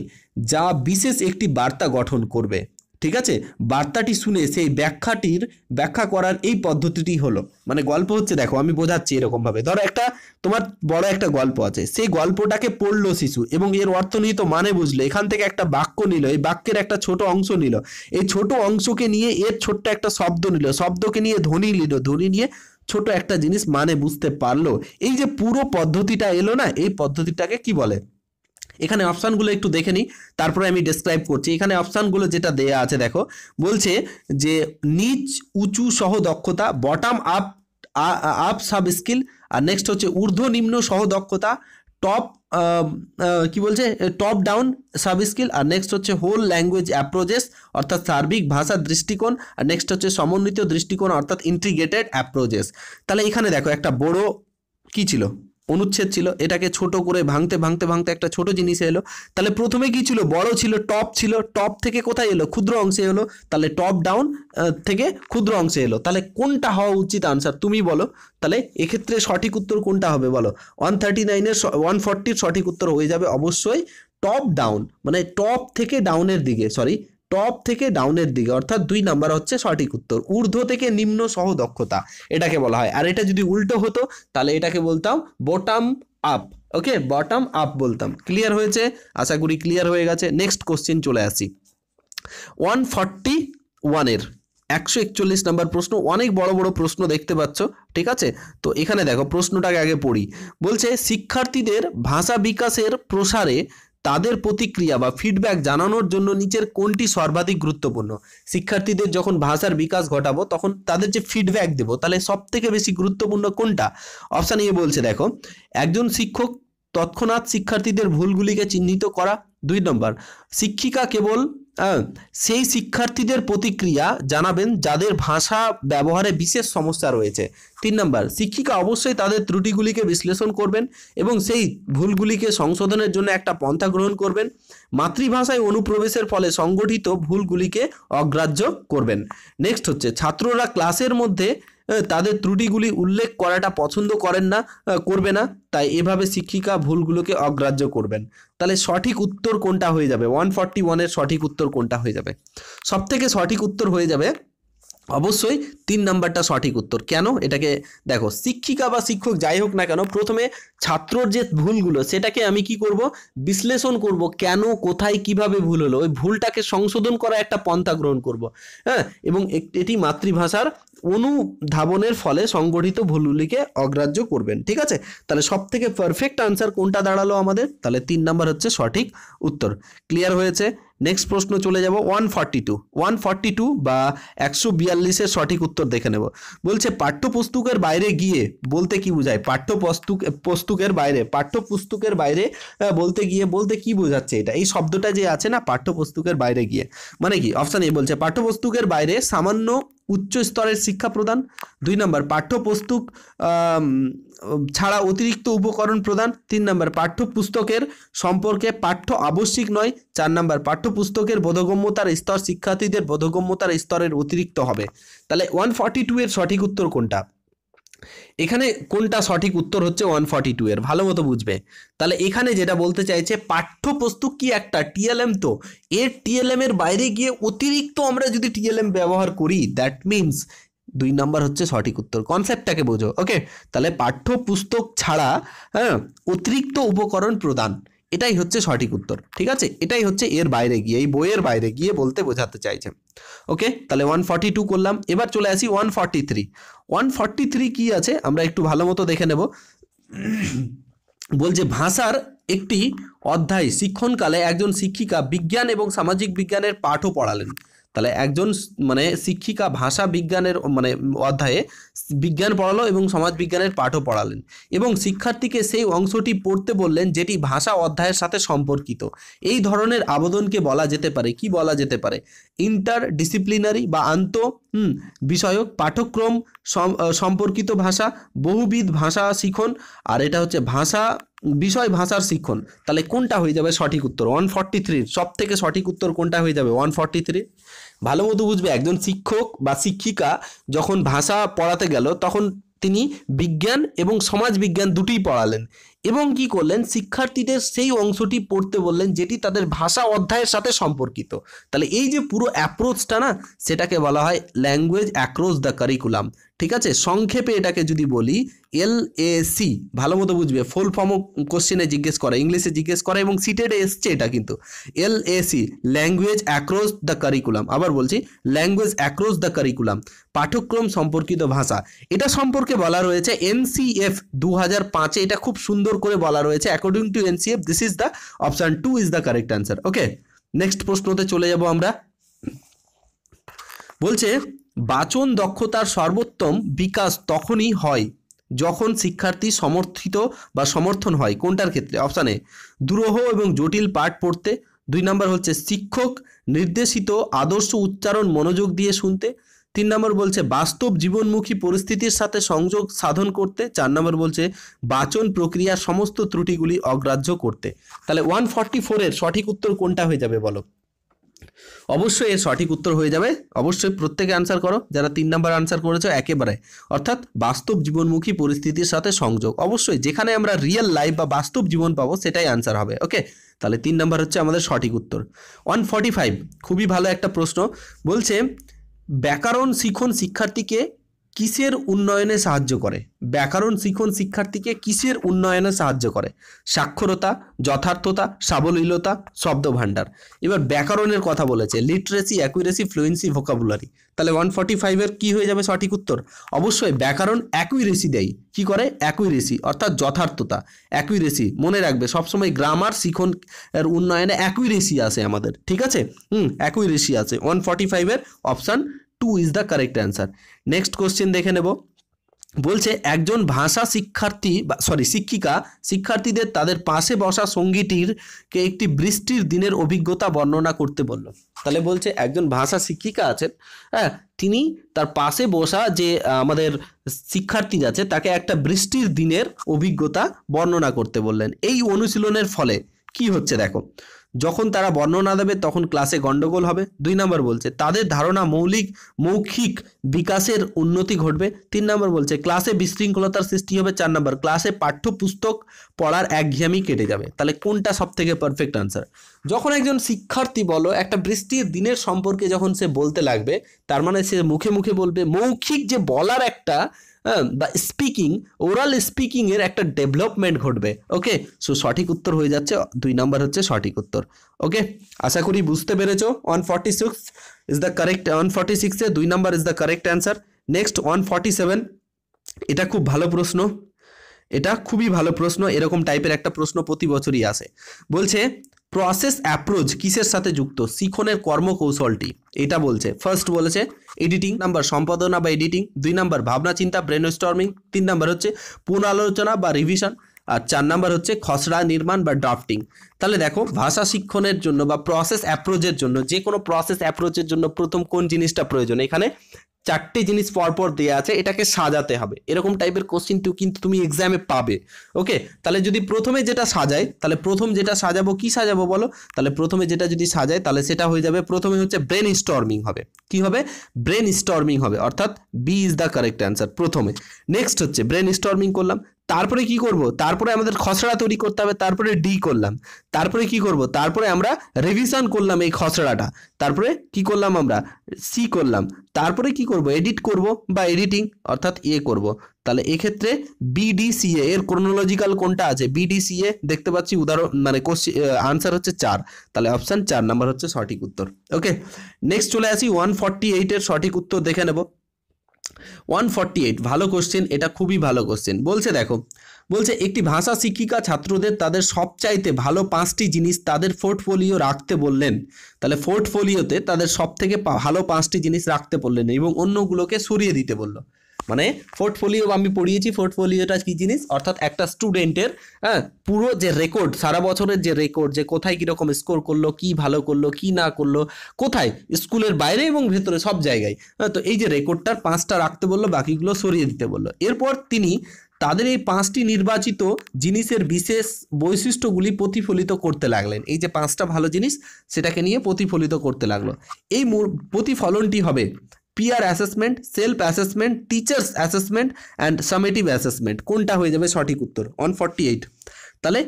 যা বিশেষ একটি বার্তা গঠন করবে। ঠিক আছে, বার্তাটি শুনে সেই ব্যাখ্যা করার এই পদ্ধতিটি হলো, মানে গল্প হচ্ছে, দেখো আমি বোঝাচ্ছি এরকমভাবে। ধরো একটা তোমার বড় একটা গল্প আছে, সেই গল্পটাকে পড়লো শিশু এবং এর অর্থনিহিত মানে বুঝলো, এখান থেকে একটা বাক্য নিল, এই বাক্যের একটা ছোট অংশ নিল, এই ছোট অংশকে নিয়ে এর ছোট্ট একটা শব্দ নিল, শব্দকে নিয়ে ধ্বনি নিল, ধ্বনি নিয়ে ছোট একটা জিনিস মানে বুঝতে পারলো। এই যে পুরো পদ্ধতিটা এলো না, এই পদ্ধতিটাকে কি বলে। এখানে অপশানগুলো একটু দেখে নিই, তারপরে আমি ডেসক্রাইব করছি। এখানে অপশানগুলো যেটা দেয়া আছে দেখো, বলছে যে নিচ উঁচু সহ দক্ষতা, বটম আপ সাব স্কিল, আর নেক্সট হচ্ছে ঊর্ধ্ব নিম্ন সহ দক্ষতা, টপ কি বলছে টপ ডাউন সাব স্কিল, আর নেক্সট হচ্ছে হোল ল্যাঙ্গুয়েজ অ্যাপ্রোচেস অর্থাৎ সার্বিক ভাষার দৃষ্টিকোণ, আর নেক্সট হচ্ছে সমন্বিত দৃষ্টিকোণ অর্থাৎ ইন্টিগ্রেটেড অ্যাপ্রোচেস। তাহলে এখানে দেখো একটা বড় কি ছিল, অনুচ্ছেদ ছিল, এটাকে ছোট করে ভাঙতে একটা ছোট জিনিস এলো। তাহলে প্রথমে কি ছিল, বড় ছিল, টপ থেকে কোথায় এলো, ক্ষুদ্র অংশে এলো, তাহলে টপ ডাউন থেকে ক্ষুদ্র অংশে এলো। তাহলে কোনটা হওয়া উচিত আনসার তুমি বলো। তাহলে এক্ষেত্রে সঠিক উত্তর কোনটা হবে বলো, 140 সঠিক উত্তর হয়ে যাবে অবশ্যই টপ ডাউন, মানে টপ থেকে ডাউনের দিকে, অর্থাৎ 2 নাম্বার হচ্ছে সঠিক উত্তর। ঊর্ধ্ব থেকে নিম্ন সহ দক্ষতা এটাকে বলা হয়, আর এটা যদি উল্টো হতো তাহলে এটাকে বলতাম বটম আপ। ওকে, বটম আপ বলতাম। ক্লিয়ার হয়েছে, আশা করি ক্লিয়ার হয়ে গেছে। নেক্সট কোশ্চেন চলে আসি 141-এর 141 নাম্বার প্রশ্ন। অনেক বড় বড় প্রশ্ন দেখতে পাচ্ছ, ঠিক আছে। তো এখানে দেখো প্রশ্নটাকে আগে পড়ি। বলছে শিক্ষার্থীদের ভাষা বিকাশের প্রসারে তাদের প্রতিক্রিয়া বা ফিডব্যাক জানানোর জন্য নিচের কোনটি সর্বাধিক গুরুত্বপূর্ণ? শিক্ষার্থীদের যখন ভাষার বিকাশ ঘটাবো তখন তাদের যে ফিডব্যাক দেবো তাহলে সব থেকে বেশি গুরুত্বপূর্ণ কোনটা? অপশান এ বলছে দেখো, একজন শিক্ষক তৎক্ষণাৎ শিক্ষার্থীদের ভুলগুলিকে চিহ্নিত করা। 2 নম্বর, শিক্ষিকা কেবল সেই শিক্ষার্থীদের প্রতিক্রিয়া জানাবেন যাদের ভাষা ব্যবহারে বিশেষ সমস্যা রয়েছে। 3 নম্বর, শিক্ষিকা অবশ্যই তাদের ত্রুটিগুলিকে বিশ্লেষণ করবেন এবং সেই ভুলগুলিকে সংশোধনের জন্য একটা পন্থা গ্রহণ করবেন। মাতৃভাষায় অনুপ্রবেশের ফলে সংগঠিত ভুলগুলিকে অগ্রাহ্য করবেন। নেক্সট হচ্ছে, ছাত্ররা ক্লাসের মধ্যে তাদের ত্রুটিগুলি উল্লেখ করাটা পছন্দ করবে না, তাই এভাবে শিক্ষিকা ভুলগুলোকে অগ্রাহ্য করবেন। তাহলে সঠিক উত্তর কোনটা হয়ে যাবে? 141 এর সঠিক উত্তর কোনটা হয়ে যাবে? সব থেকে সঠিক উত্তর হয়ে যাবে অবশ্যই 3 নাম্বারটা সঠিক উত্তর। কেন? এটাকে দেখো, শিক্ষিকা বা শিক্ষক যাই হোক না কেন, প্রথমে ছাত্রর যে ভুলগুলো সেটাকে আমি কি করব? বিশ্লেষণ করব, কেন, কোথায়, কিভাবে ভুল হলো, ওই ভুলটাকে সংশোধন করা একটা পন্থা গ্রহণ করব। হ্যাঁ, এবং এটি মাতৃভাষার অনুধাবনের ফলে সংগঠিত ভুলগুলিকে অগ্রাহ্য করবেন। ঠিক আছে, তাহলে সব থেকে পারফেক্ট আনসার কোনটা দাঁড়ালো আমাদের? তাহলে 3 নাম্বার হচ্ছে সঠিক উত্তর। ক্লিয়ার হয়েছে? নেক্সট প্রশ্ন চলে যাব 142 বা 142 সঠিক উত্তর দেখে নেব। বলছে পাঠ্যপুস্তকের বাইরে গিয়ে বলতে কি বোঝায়? পাঠ্যপুস্তকের বাইরে বলতে গিয়ে বলতে কি বোঝাচ্ছে এটা? এই শব্দটা যে আছে না, পাঠ্যপুস্তকের বাইরে গিয়ে, মানে কি? অপশন এ বলছে পাঠ্যপুস্তকের বাইরে সামান্য উচ্চ স্তরের শিক্ষা প্রদান। 2 নম্বর, পাঠ্যপুস্তক ছাড়া অতিরিক্ত উপকরণ প্রদান। 3 নম্বর, পাঠ্যপুস্তকের সম্পর্কে পাঠ্য আবশ্যিক নয়। 4 নম্বর, পাঠ্যপুস্তকের বোধগম্যতার স্তর শিক্ষার্থীদের বোধগম্যতার স্তরের অতিরিক্ত হবে। তাহলে 142 এর সঠিক উত্তর কোনটা? এখানে কোনটা সঠিক উত্তর হচ্ছে 142 এর? ভালো মতো বুঝবে। তাহলে এখানে যেটা বলতে চাইছে, পাঠ্যপুস্তক কি একটা টিএলএম, তো এর টিএলএম এর বাইরে গিয়ে অতিরিক্ত আমরা যদি টিএলএম ব্যবহার করি, দ্যাট মিনস 2 নাম্বার হচ্ছে সঠিক উত্তর। কনসেপ্টটাকে বোঝো। ওকে, তাহলে পাঠ্যপুস্তক ছাড়া অতিরিক্ত উপকরণ প্রদান, এটাই হচ্ছে সঠিক উত্তর। ঠিক আছে, এটাই হচ্ছে এর বাইরে গিয়ে, এই বইয়ের বাইরে গিয়ে বলতে বোঝাতে চাইছে। ওকে, তাহলে 142 করলাম। এবার চলে আসি 143 কি আছে আমরা একটু ভালো মতো দেখে নেব। বলছে ভাষার একটি অধ্যায় শিক্ষণকালে একজন শিক্ষিকা বিজ্ঞান এবং সামাজিক বিজ্ঞানের পাঠও পড়ালেন। তাহলে একজন শিক্ষিকা ভাষা বিজ্ঞানের অধ্যায়ে বিজ্ঞান পড়ালো এবং সমাজ বিজ্ঞানের পাঠও পড়ালেন এবং শিক্ষার্থীকে সেই অংশটি পড়তে বললেন যেটি ভাষা অধ্যায়ের সাথে সম্পর্কিত। এই ধরনের আবেদনকে বলা যেতে পারে, কি বলা যেতে পারে? ইন্টারডিসিপ্লিনারি বা বিষয়ক পাঠ্যক্রম সম্পর্কিত ভাষা, বহুবিধ ভাষা শিখন, আর এটা হচ্ছে বিষয় ভাষার শিক্ষণ। তাহলে কোনটা হয়ে যাবে সঠিক উত্তর? 143 সব থেকে সঠিক উত্তর কোনটা হয়ে যাবে? 143। ভালো মতো বুঝবে, একজন শিক্ষক বা শিক্ষিকা যখন ভাষা পড়াতে গেল তখন তিনি বিজ্ঞান এবং সমাজ বিজ্ঞান দুটিই পড়ালেন এবং কি করলেন? শিক্ষার্থীদের সেই অংশটি পড়তে বললেন যেটি তাদের ভাষা অধ্যায়ের সাথে সম্পর্কিত। তাহলে এই যে পুরো অ্যাপ্রোচটা না, সেটাকে বলা হয় ল্যাঙ্গুয়েজ অ্যাক্রস দ্য কারিকুলাম। ঠিক আছে, সংক্ষেপে এটাকে যদি বলি LAC, ভালো মতো বুঝবে, ফুল ফর্মও কোশ্চেনে জিজ্ঞেস করে, ইংলিশে জিজ্ঞেস করে এবং সিটেডে এসছে এটা কিন্তু। LAC, language across the curriculum. আবার বলছি, ল্যাঙ্গুয়েজ অ্যাক্রস দ্য কারিকুলাম, পাঠ্যক্রম সম্পর্কিত ভাষা। এটা সম্পর্কে বলা রয়েছে NCF 2005-এ, এটা খুব সুন্দর করে বলা রয়েছে। According to NCF, this is the option 2 is the correct answer. Okay, next প্রশ্নতে চলে যাব আমরা। বলছে বাচন দক্ষতার সর্বোত্তম বিকাশ তখনই হয় যখন শিক্ষার্থী সমর্থন হয়। কোনটার ক্ষেত্রে? অপশন এ, দুরূহ এবং জটিল পাঠ পড়তে। 2 নম্বর হচ্ছে শিক্ষক নির্দেশিত আদর্শ উচ্চারণ মনোযোগ দিয়ে শুনতে। 3 নম্বর বলছে বাস্তব জীবনমুখী পরিস্থিতির সাথে সংযোগ সাধন করতে। 4 নম্বর বলছে বাচন প্রক্রিয়ার সমস্ত ত্রুটিগুলি অগ্রাহ্য করতে। তাহলে 144 এর সঠিক উত্তর কোনটা হয়ে যাবে বলো? অবশ্যই এর সঠিক উত্তর হয়ে যাবে, অবশ্যই প্রত্যেকে আনসার করো, যারা 3 নাম্বার আনসার করেছো একেবারে, অর্থাৎ বাস্তব জীবনমুখী পরিস্থিতির সাথে সংযোগ। অবশ্যই যেখানে আমরা রিয়েল লাইফ বা বাস্তব জীবন পাবো সেটাই আনসার হবে। ওকে, তাহলে 3 নাম্বার হচ্ছে আমাদের সঠিক উত্তর। 145 খুবই ভালো একটা প্রশ্ন। বলছে ব্যাকরণ শিখন শিক্ষার্থীকে কিসের উন্নয়নে সাহায্য করে? ব্যাকরণ শিখন শিক্ষার্থীকে কিসের উন্নয়নে সাহায্য করে? সাক্ষরতা, যথার্থতা, সাবলীলতা, শব্দভাণ্ডার। এবার ব্যাকরণের কথা বলেছে, লিটারেসি, অ্যাকুরেসি, ফ্লুয়েন্সি, ভোকাবুলারি। তাহলে 145-এর কি হয়ে যাবে সঠিক উত্তর? অবশ্যই ব্যাকরণ অ্যাকুরেসি দেয়। কি করে? অ্যাকুরেসি অর্থাৎ যথার্থতা, অ্যাকুরেসি মনে রাখবে সবসময়। গ্রামার শিখন এর উন্নয়নে অ্যাকুরেসি আছে আমাদের, ঠিক আছে? অ্যাকুরেসি আছে। 145-এর option 2 is the correct answer. Next question দেখে নেব। বলছে একজন ভাষা শিক্ষার্থী শিক্ষিকা শিক্ষার্থীদের তাদের পাশে বসা সঙ্গীটির কে একটি বৃষ্টির দিনের অভিজ্ঞতা বর্ণনা করতে বলল। তাহলে বলছে একজন ভাষা শিক্ষিকা আছেন, হ্যাঁ, তিনি তার পাশে বসা যে আমাদের শিক্ষার্থী আছে তাকে একটা বৃষ্টির দিনের অভিজ্ঞতা বর্ণনা করতে বললেন। এই অনুশীলনের ফলে কি হচ্ছে দেখো, যখন তারা বর্ণনা দেবে তখন ক্লাসে গন্ডগোল হবে। 2 নম্বর বলছে তাদের ধারণা মৌখিক বিকাশের উন্নতি ঘটবে। 3 নম্বর বলছে ক্লাসে বিশৃঙ্খলতার সৃষ্টি হবে। 4 নম্বর ক্লাসে পাঠ্যপুস্তক পড়ার একঘেয়েমি কেটে যাবে। তাহলে কোনটা সব থেকে পারফেক্ট আনসার? যখন একজন শিক্ষার্থী বলো একটা বৃষ্টির দিনের সম্পর্কে যখন সে বলতে লাগবে, তার মানে সে মুখে মুখে বলবে, মৌখিক যে বলার একটা বা স্পিকিং, ওরাল স্পিকিং এর একটা ডেভেলপমেন্ট ঘটবে। ওকে, সো সঠিক উত্তর হয়ে যাচ্ছে 2 নাম্বার হচ্ছে সঠিক উত্তর। ওকে, আশা করি বুঝতে পেরেছো। 146 is the correct, 146 A 2 number is the correct answer. Next 147, এটা খুব ভালো প্রশ্ন, এটা খুবই ভালো প্রশ্ন। এরকম টাইপের একটা প্রশ্ন প্রতি বছরই আসে। বলছে প্রসেস অ্যাপ্রোচ কিসের সাথে যুক্ত? শিখনের কর্মকৌশলটি। এটা বলছে ফার্স্ট বলেছে এডিটিং, নাম্বার সম্পাদনা বা এডিটিং, 2 নাম্বার ভাবনা চিন্তা ব্রেনস্টর্মিং, 3 নাম্বার হচ্ছে পুনরালোচনা বা রিভিশন, আর 4 নাম্বার হচ্ছে খসড়া নির্মাণ বা ড্রাফটিং। তাহলে দেখো ভাষা শিক্ষণের জন্য বা প্রসেস অ্যাপ্রোচের জন্য, যে কোনো প্রসেস অ্যাপ্রোচের জন্য প্রথম কোন জিনিসটা প্রয়োজন? এখানে 4টে জিনিস পরপর দেওয়া আছে, এটাকে সাজাতে হবে। এরকম টাইপের কোশ্চিন কিন্তু তুমি এক্সামে পাবে। ওকে, তাহলে যদি প্রথমে যেটা সাজাই, তাহলে প্রথম যেটা সাজাবো, কি সাজাবো বলো? তাহলে প্রথমে যেটা যদি সাজাই তাহলে সেটা হয়ে যাবে, প্রথমে হচ্ছে ব্রেন স্টর্মিং হবে। কি হবে? ব্রেন স্টর্মিং হবে, অর্থাৎ B is the correct answer প্রথমে। নেক্সট হচ্ছে ব্রেন স্টর্মিং করলাম, তারপরে কি করব? তারপরে আমাদের খসড়া তৈরি করতে হবে, তারপরে ডি করলাম, তারপরে কি করব? তারপরে আমরা রিভিশন করলাম এই খসড়াটা, তারপরে কি করলাম? আমরা সি করলাম, তারপরে কি করব? এডিট করব বা এডিটিং, অর্থাৎ এ করব। তাহলে এক্ষেত্রে বিডিসিএ এর ক্রোনোলজিক্যাল কোনটা আছে? বিডিসিএ দেখতে পাচ্ছি, উদাহরণ মানে কোশ্চেন আনসার হচ্ছে 4। তাহলে অপশন 4 নাম্বার হচ্ছে সঠিক উত্তর। ওকে, নেক্সট চলে আসি 148 এর সঠিক উত্তর দেখে নেব। 148 ভালো কোশ্চেন, এটা খুবই ভালো কোশ্চেন। বলছে দেখো, বলছে একটি ভাষা শিক্ষিকা ছাত্রদের তাদের সবচাইতে ভালো 5টি জিনিস তাদের পোর্টফোলিও রাখতে বললেন। তাহলে পোর্টফোলিওতে তাদের সব থেকে ভালো 5টি জিনিস রাখতে বললেন এবং অন্যগুলোকে সরিয়ে দিতে বললো। মানে পোর্টফোলিও আমি পড়িয়েছি, পোর্টফোলিওটা কি জিনিস? অর্থাৎ একটা স্টুডেন্টের পুরো যে রেকর্ড, সারা বছরের যে রেকর্ড, যে কোথায় কীরকম স্কোর করলো, কি ভালো করলো, কি না করলো, কোথায় স্কুলের বাইরে এবং ভেতরে সব জায়গায়, তো এই যে রেকর্ডটার 5টা রাখতে বললো, বাকিগুলো সরিয়ে দিতে বললো। এরপর তিনি তাদের এই 5টি নির্বাচিত জিনিসের বিশেষ বৈশিষ্ট্যগুলি প্রতিফলিত করতে লাগলেন। এই যে 5টা ভালো জিনিস, সেটাকে নিয়ে প্রতিফলিত করতে লাগলো। এই প্রতিফলনটি হবে peer assessment, self assessment, teachers assessment and summative assessment. কোনটা হয়ে যাবে সঠিক উত্তর? 148। তাহলে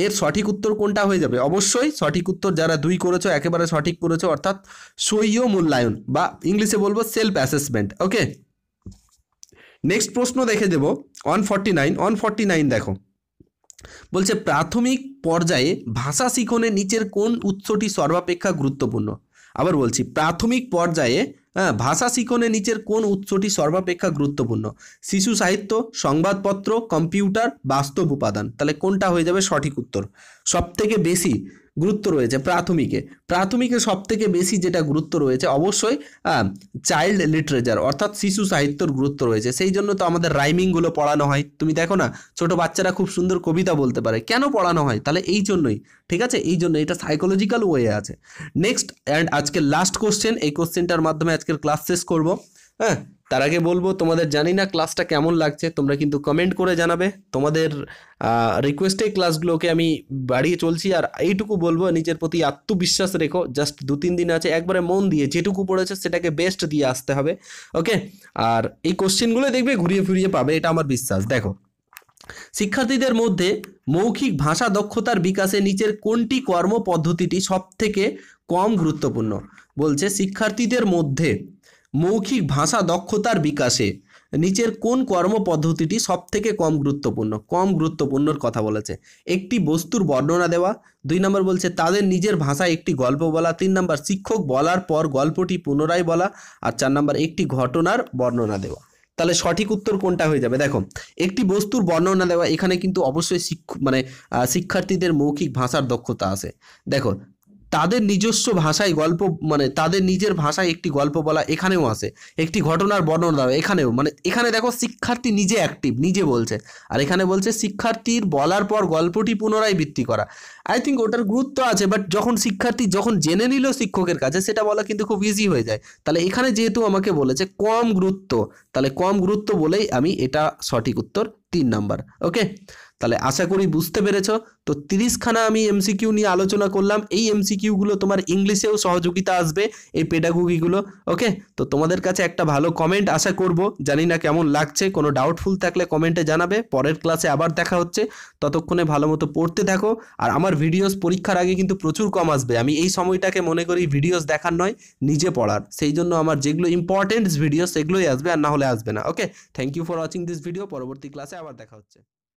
এর সঠিক উত্তর কোনটা হয়ে যাবে? অবশ্যই সঠিক উত্তর যারা 2 করেছো একেবারে সঠিক করেছো, অর্থাৎ স্বীয় মূল্যায়ন বা ইংলিশে বলবো সেলফ অ্যাসেসমেন্ট। ওকে, নেক্সট প্রশ্ন দেখে দেব 149 দেখো। বলছে প্রাথমিক পর্যায়ে ভাষা শিখনে নিচের কোন উৎসটি সর্বাপেক্ষা গুরুত্বপূর্ণ? আবার বলছি, প্রাথমিক পর্যায়ে ভাষা শিখনে নিচের কোন উৎসটি সর্বাপেক্ষা গুরুত্বপূর্ণ? শিশু সাহিত্য, সংবাদপত্র, কম্পিউটার, বাস্তব উপাদান। তাহলে কোনটা হয়ে যাবে সঠিক উত্তর? সব থেকে বেশি গুরুত্ব রয়েছে প্রাথমিকে সব থেকে বেশি যেটা গুরুত্ব রয়েছে অবশ্যই চাইল্ড লিটারেচার, অর্থাৎ শিশু সাহিত্যর গুরুত্ব রয়েছে। সেই জন্য তো আমাদের রাইমিংগুলো পড়ানো হয়। তুমি দেখো না, ছোট বাচ্চারা খুব সুন্দর কবিতা বলতে পারে, কেন পড়ানো হয়? তাহলে এই জন্যই, ঠিক আছে, এই জন্য এটা সাইকোলজিক্যাল ওয়ে আছে। নেক্সট অ্যান্ড আজকের লাস্ট কোশ্চেন, এই কোশ্চেনটার মাধ্যমে আজকের ক্লাস শেষ করব। হ্যাঁ, তার আগে বলবো তোমাদের জানি না ক্লাসটা কেমন লাগছে, তোমরা কিন্তু কমেন্ট করে জানাবে। তোমাদের রিকোয়েস্টে ক্লাসগুলোকে আমি বাড়িয়ে চলছি, আর এইটুকু বলবো নিজের প্রতি আত্মবিশ্বাস রেখো। জাস্ট 2-3 দিন আছে, একবারে মন দিয়ে যেটুকু পড়েছে সেটাকে বেস্ট দিয়ে আসতে হবে। ওকে, আর এই কোশ্চেনগুলো দেখবে ঘুরিয়ে ফিরিয়ে পাবে, এটা আমার বিশ্বাস। দেখো, শিক্ষার্থীদের মধ্যে মৌখিক ভাষা দক্ষতার বিকাশে নিচের কোনটি কর্ম পদ্ধতিটি সব থেকে কম গুরুত্বপূর্ণ? বলছে শিক্ষার্থীদের মধ্যে মৌখিক ভাষা দক্ষতার বিকাশে নিচের কোন কর্ম পদ্ধতিটি সবথেকে কম গুরুত্বপূর্ণ? কম গুরুত্বপূর্ণর কথা বলেছে। একটি বস্তুর বর্ণনা দেওয়া, 2 নম্বর বলছে তাদের নিজের ভাষায় একটি গল্প বলা, 3 নম্বর শিক্ষক বলার পর গল্পটি পুনরায় বলা, আর 4 নম্বর একটি ঘটনার বর্ণনা দেওয়া। তাহলে সঠিক উত্তর কোনটা হয়ে যাবে? দেখো, একটি বস্তুর বর্ণনা দেওয়া, এখানে কিন্তু অবশ্যই শিক্ষার্থীদের মৌখিক ভাষার দক্ষতা আছে। দেখো, তাদের নিজস্ব ভাষায় গল্প তাদের নিজের ভাষায় একটি গল্প বলা, এখানেও আছে। একটি ঘটনার বর্ণনা দেওয়া, এখানেও এখানে দেখো শিক্ষার্থী নিজে অ্যাক্টিভ, নিজে বলছে, আর এখানে বলছে শিক্ষার্থীর বলার পর গল্পটি পুনরাবৃত্তি করা। আই থিঙ্ক ওটার গুরুত্ব আছে, বাট যখন শিক্ষার্থী জেনে নিল শিক্ষকের কাছে, সেটা বলা কিন্তু খুব ইজি হয়ে যায়। তাহলে এখানে যেহেতু আমাকে বলেছে কম গুরুত্ব, তাহলে কম গুরুত্ব বলেই আমি এটা সঠিক উত্তর 3 নাম্বার। ওকে, তাহলে আশা করি বুঝতে পেরেছো। তো 30খানা আমি এমসিকিউ নিয়ে আলোচনা করলাম। এই এমসিকিউগুলো তোমার ইংলিশেও সহযোগিতা আসবে, এই পেডাগোগিগুলো। ওকে, তো তোমাদের কাছে একটা ভালো কমেন্ট আশা করব, জানি না কেমন লাগছে। কোনো ডাউটফুল থাকলে কমেন্টে জানাবে। পরের ক্লাসে আবার দেখা হচ্ছে, ততক্ষণে ভালো মতো পড়তে থাকো। আর আমার ভিডিওস পরীক্ষার আগে কিন্তু প্রচুর কম আসবে। আমি এই সময়টাকে মনে করি ভিডিওস দেখার নয়, নিজে পড়ার। সেই জন্য আমার যেগুলো ইম্পর্টেন্ট ভিডিও সেগুলোই আসবে, আর না হলে আসবে না। Okay, thank you for watching this video. পরবর্তী ক্লাসে আবার দেখা হচ্ছে।